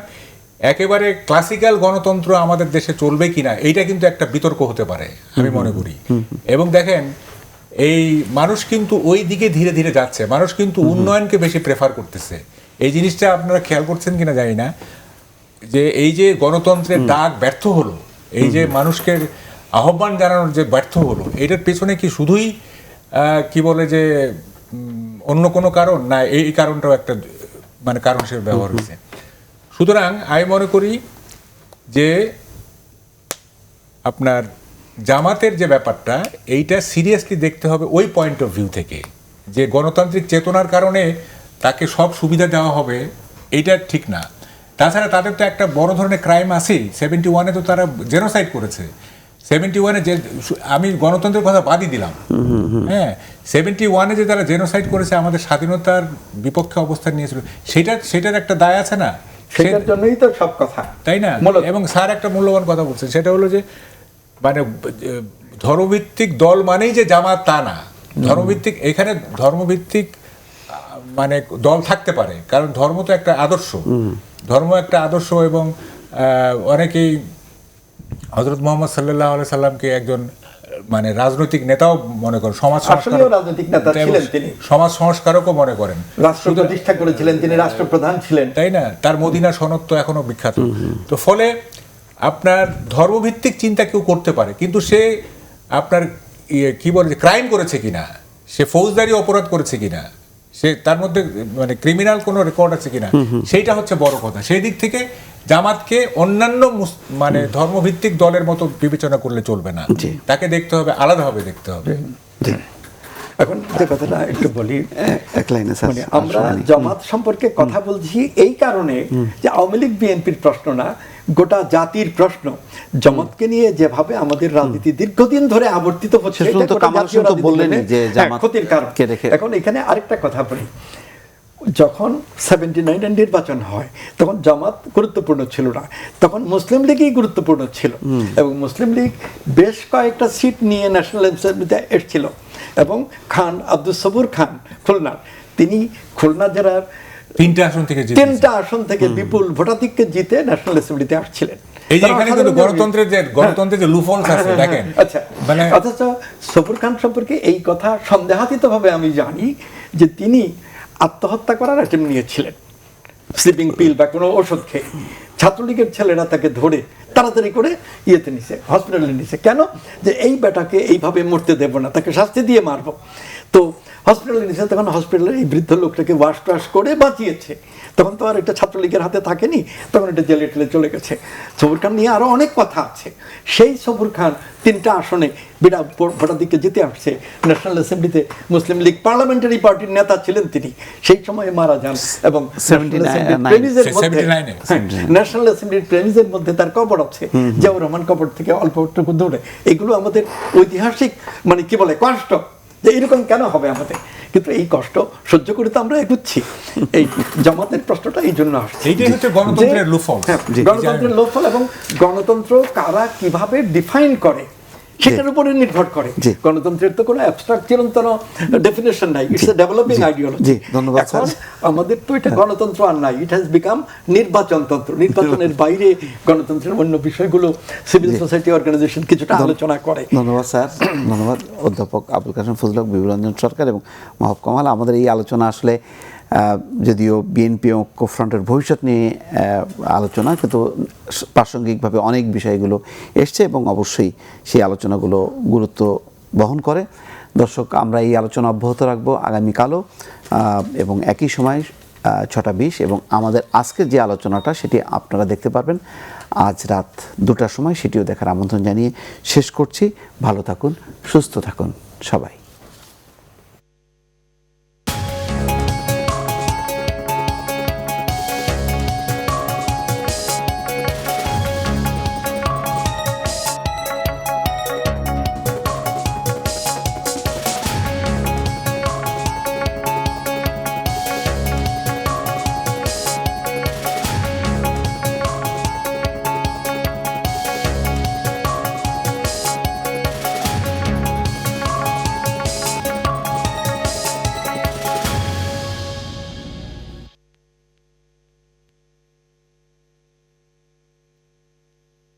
একেবারে ক্লাসিক্যাল গণতন্ত্র আমাদের দেশে চলবে কিনা এইটা কিন্তু একটা বিতর্ক হতে পারে আমি মনে করি। এবং দেখেন এই মানুষ কিন্তু ওই দিকে ধীরে ধীরে যাচ্ছে, মানুষ কিন্তু উন্নয়নকে বেশি প্রেফার করতেছে। এই জিনিসটা আপনারা খেয়াল করছেন কিনা জানি না, যে এই যে গণতন্ত্রের ডাক ব্যর্থ হলো, এই যে মানুষকে আহ্বান জানানোর যে ব্যর্থ হলো, এটার পেছনে কি শুধুই কি বলে যে অন্য কোনো কারণ না, এই কারণটাও একটা মানে কারণ হিসেবে ব্যবহার হয়েছে। সুতরাং আমি মনে করি যে আপনার জামাতের যে ব্যাপারটা, এইটা সিরিয়াসলি দেখতে হবে ওই পয়েন্ট অফ ভিউ থেকে, যে গণতান্ত্রিক চেতনার কারণে তাকে সব সুবিধা দেওয়া হবে, এইটা ঠিক না। তাছাড়া তাদের তো একটা বড় ধরনের ক্রাইম আছেই। 71-এ তো তারা জেনোসাইড করেছে। 71-এ যে আমি গণতন্ত্রের কথা বাদই দিলাম, হ্যাঁ, 71-এ যে তারা জেনোসাইড করেছে, আমাদের স্বাধীনতার বিপক্ষে অবস্থান নিয়েছিল, সেটার একটা দায় আছে না? সেটার জন্যই তো সব কথা, তাই না? এবং স্যার একটা মূল্যবান কথা বলছেন, সেটা হলো যে মানে ধর্মভিত্তিক দল মানেই যে জামাত তা না। ধর্মভিত্তিক, এখানে ধর্মভিত্তিক মানে দল থাকতে পারে, কারণ ধর্ম তো একটা আদর্শ, ধর্ম একটা আদর্শ, এবং অনেকেই হযরত মুহাম্মদ সাল্লাল্লাহু আলাইহি সাল্লামকে একজন মানে রাজনৈতিক নেতাও মনে করেন, সমাজ আসলেও রাজনৈতিক নেতা ছিলেন তিনি, সমাজ সংস্কারকও মনে করেন, রাষ্ট্র প্রতিষ্ঠা করেছিলেন তিনি, রাষ্ট্রপ্রধান ছিলেন, তাই না? তার মদিনা সনদ তো এখনো বিখ্যাত। তো ফলে আপনার ধর্মভিত্তিক চিন্তা কেউ করতে পারে, কিন্তু সে আপনার কি বলে ক্রাইম করেছে কিনা, সে ফৌজদারি অপরাধ করেছে কিনা, সে তার মধ্যে মানে ক্রিমিনাল কোনো রেকর্ড আছে কিনা, সেইটা হচ্ছে বড় কথা। সেই দিক থেকে জামাতকে অন্যান্য মানে ধর্মভিত্তিক দলের মতো বিবেচনা করলে চলবে না, তাকে দেখতে হবে, আলাদাভাবে দেখতে হবে। এখন যে কথাটা একটু বলি, এক লাইনে স্যার, মানে আমরা জামাত সম্পর্কে কথা বলছি এই কারণে যে আওয়ামী লীগ বিএনপির প্রশ্ন না, গোটা জাতির প্রশ্ন। জামাতকে নিয়ে যেভাবে আমাদের রাজনীতি দীর্ঘদিন ধরে আবর্তিত হচ্ছে, এটা গোটা জাতীয় রাজনীতির ক্ষতির কারণ। এখন এখানে আরেকটা কথা বলি, যখন 79 নির্বাচন হয় তখন জামাত গুরুত্বপূর্ণ ছিল না, তখন মুসলিম লীগই গুরুত্বপূর্ণ ছিল, এবং মুসলিম লীগ বেশ কয়েকটা সিট নিয়ে ন্যাশনাল অ্যাসেম্বলিতে এসেছিল, এবং খান আব্দুল সবুর খান খুলনার, তিনি খুলনা জেলার 3টা আসন থেকে বিপুল ভোটাধিক্যে জিতে ন্যাশনাল অ্যাসেম্বলিতে আসছিলেন। এই যে এখানে কিন্তু গণতন্ত্রের যে লুফলস আছে দেখেন। আচ্ছা, মানে অথচ সবুর খান সম্পর্কে এই কথা সন্দেহাতীতভাবে আমি জানি যে তিনি আত্মহত্যা করার অ্যাটেম্প নিয়েছিলেন, স্লিপিং পিল বা কোনো ওষুধ খেয়ে। ছাত্রলীগের ছেলেরা তাকে ধরে তাড়াতাড়ি করে ইয়েতে নিছে, হসপিটালে নিছে। কেন? যে এই বেটাকে এইভাবে মরতে দেব না, তাকে শাস্তি দিয়ে মারবো। তো হসপিটালে নিছে, তখন হসপিটালে এই বৃদ্ধ লোকটাকে ওয়াশ টাশ করে বাঁচিয়েছে। তখন তো আর এটা ছাত্রলীগের হাতে থাকেনি, তখন এটা জেলে টেলে চলে গেছে। সবুর খান নিয়ে আরও অনেক কথা আছে। সেই সবুর খান 3টা আসনে বিরাট ভোটাধিক্যে জিতে আসছে ন্যাশনাল অ্যাসেম্বলিতে। মুসলিম লীগ পার্লামেন্টারি পার্টির নেতা ছিলেন তিনি, সেই সময় মারা যান, এবং ন্যাশনাল অ্যাসেম্বলির প্রেমিসের মধ্যে তার কবর আছে, জিয়াউর রহমান কবর থেকে অল্পটুকু দূরে। এগুলো আমাদের ঐতিহাসিক মানে কি বলে কষ্ট, যে এরকম কেন হবে আমাদের, কিন্তু এই কষ্ট সহ্য করে তো আমরা এগুচ্ছি। এই জামাতের প্রশ্নটা এই জন্য আসছে, এইটাই হচ্ছে গণতন্ত্রের লুফল। গণতন্ত্রের লুফল, এবং গণতন্ত্র কারা কিভাবে ডিফাইন করে সেটার উপরে নির্ভর করে। গণতন্ত্রের তো কোনো অ্যাবস্ট্রাক্ট চিরন্তন ডেফিনেশন নাই, ইটস এ ডেভেলপিং আইডিওলজি। এখন আমাদের তো এটা গণতন্ত্র আর নাই, ইট হ্যাজ বিকাম নির্বাচনতন্ত্র। নির্বাচনের বাইরে গণতন্ত্রের অন্য বিষয়গুলো সিভিল সোসাইটি অর্গানাইজেশন কিছুটা আলোচনা করে। ধন্যবাদ স্যার, ধন্যবাদ অধ্যাপক আবুল কাশেম ফজল হক, বিভূরঞ্জন সরকার এবং মাহবুব কামাল। আমাদের এই আলোচনা আসলে যদিও বিএনপি ও ঐক্যফ্রন্টের ভবিষ্যৎ নিয়ে আলোচনা, কিন্তু প্রাসঙ্গিকভাবে অনেক বিষয়গুলো এসছে এবং অবশ্যই সেই আলোচনাগুলো গুরুত্ব বহন করে। দর্শক, আমরা এই আলোচনা অব্যাহত রাখবো আগামীকালও, এবং একই সময় 6টা 20, এবং আমাদের আজকের যে আলোচনাটা সেটি আপনারা দেখতে পারবেন আজ রাত 2টার সময়। সেটিও দেখার আমন্ত্রণ জানিয়ে শেষ করছি। ভালো থাকুন, সুস্থ থাকুন সবাই।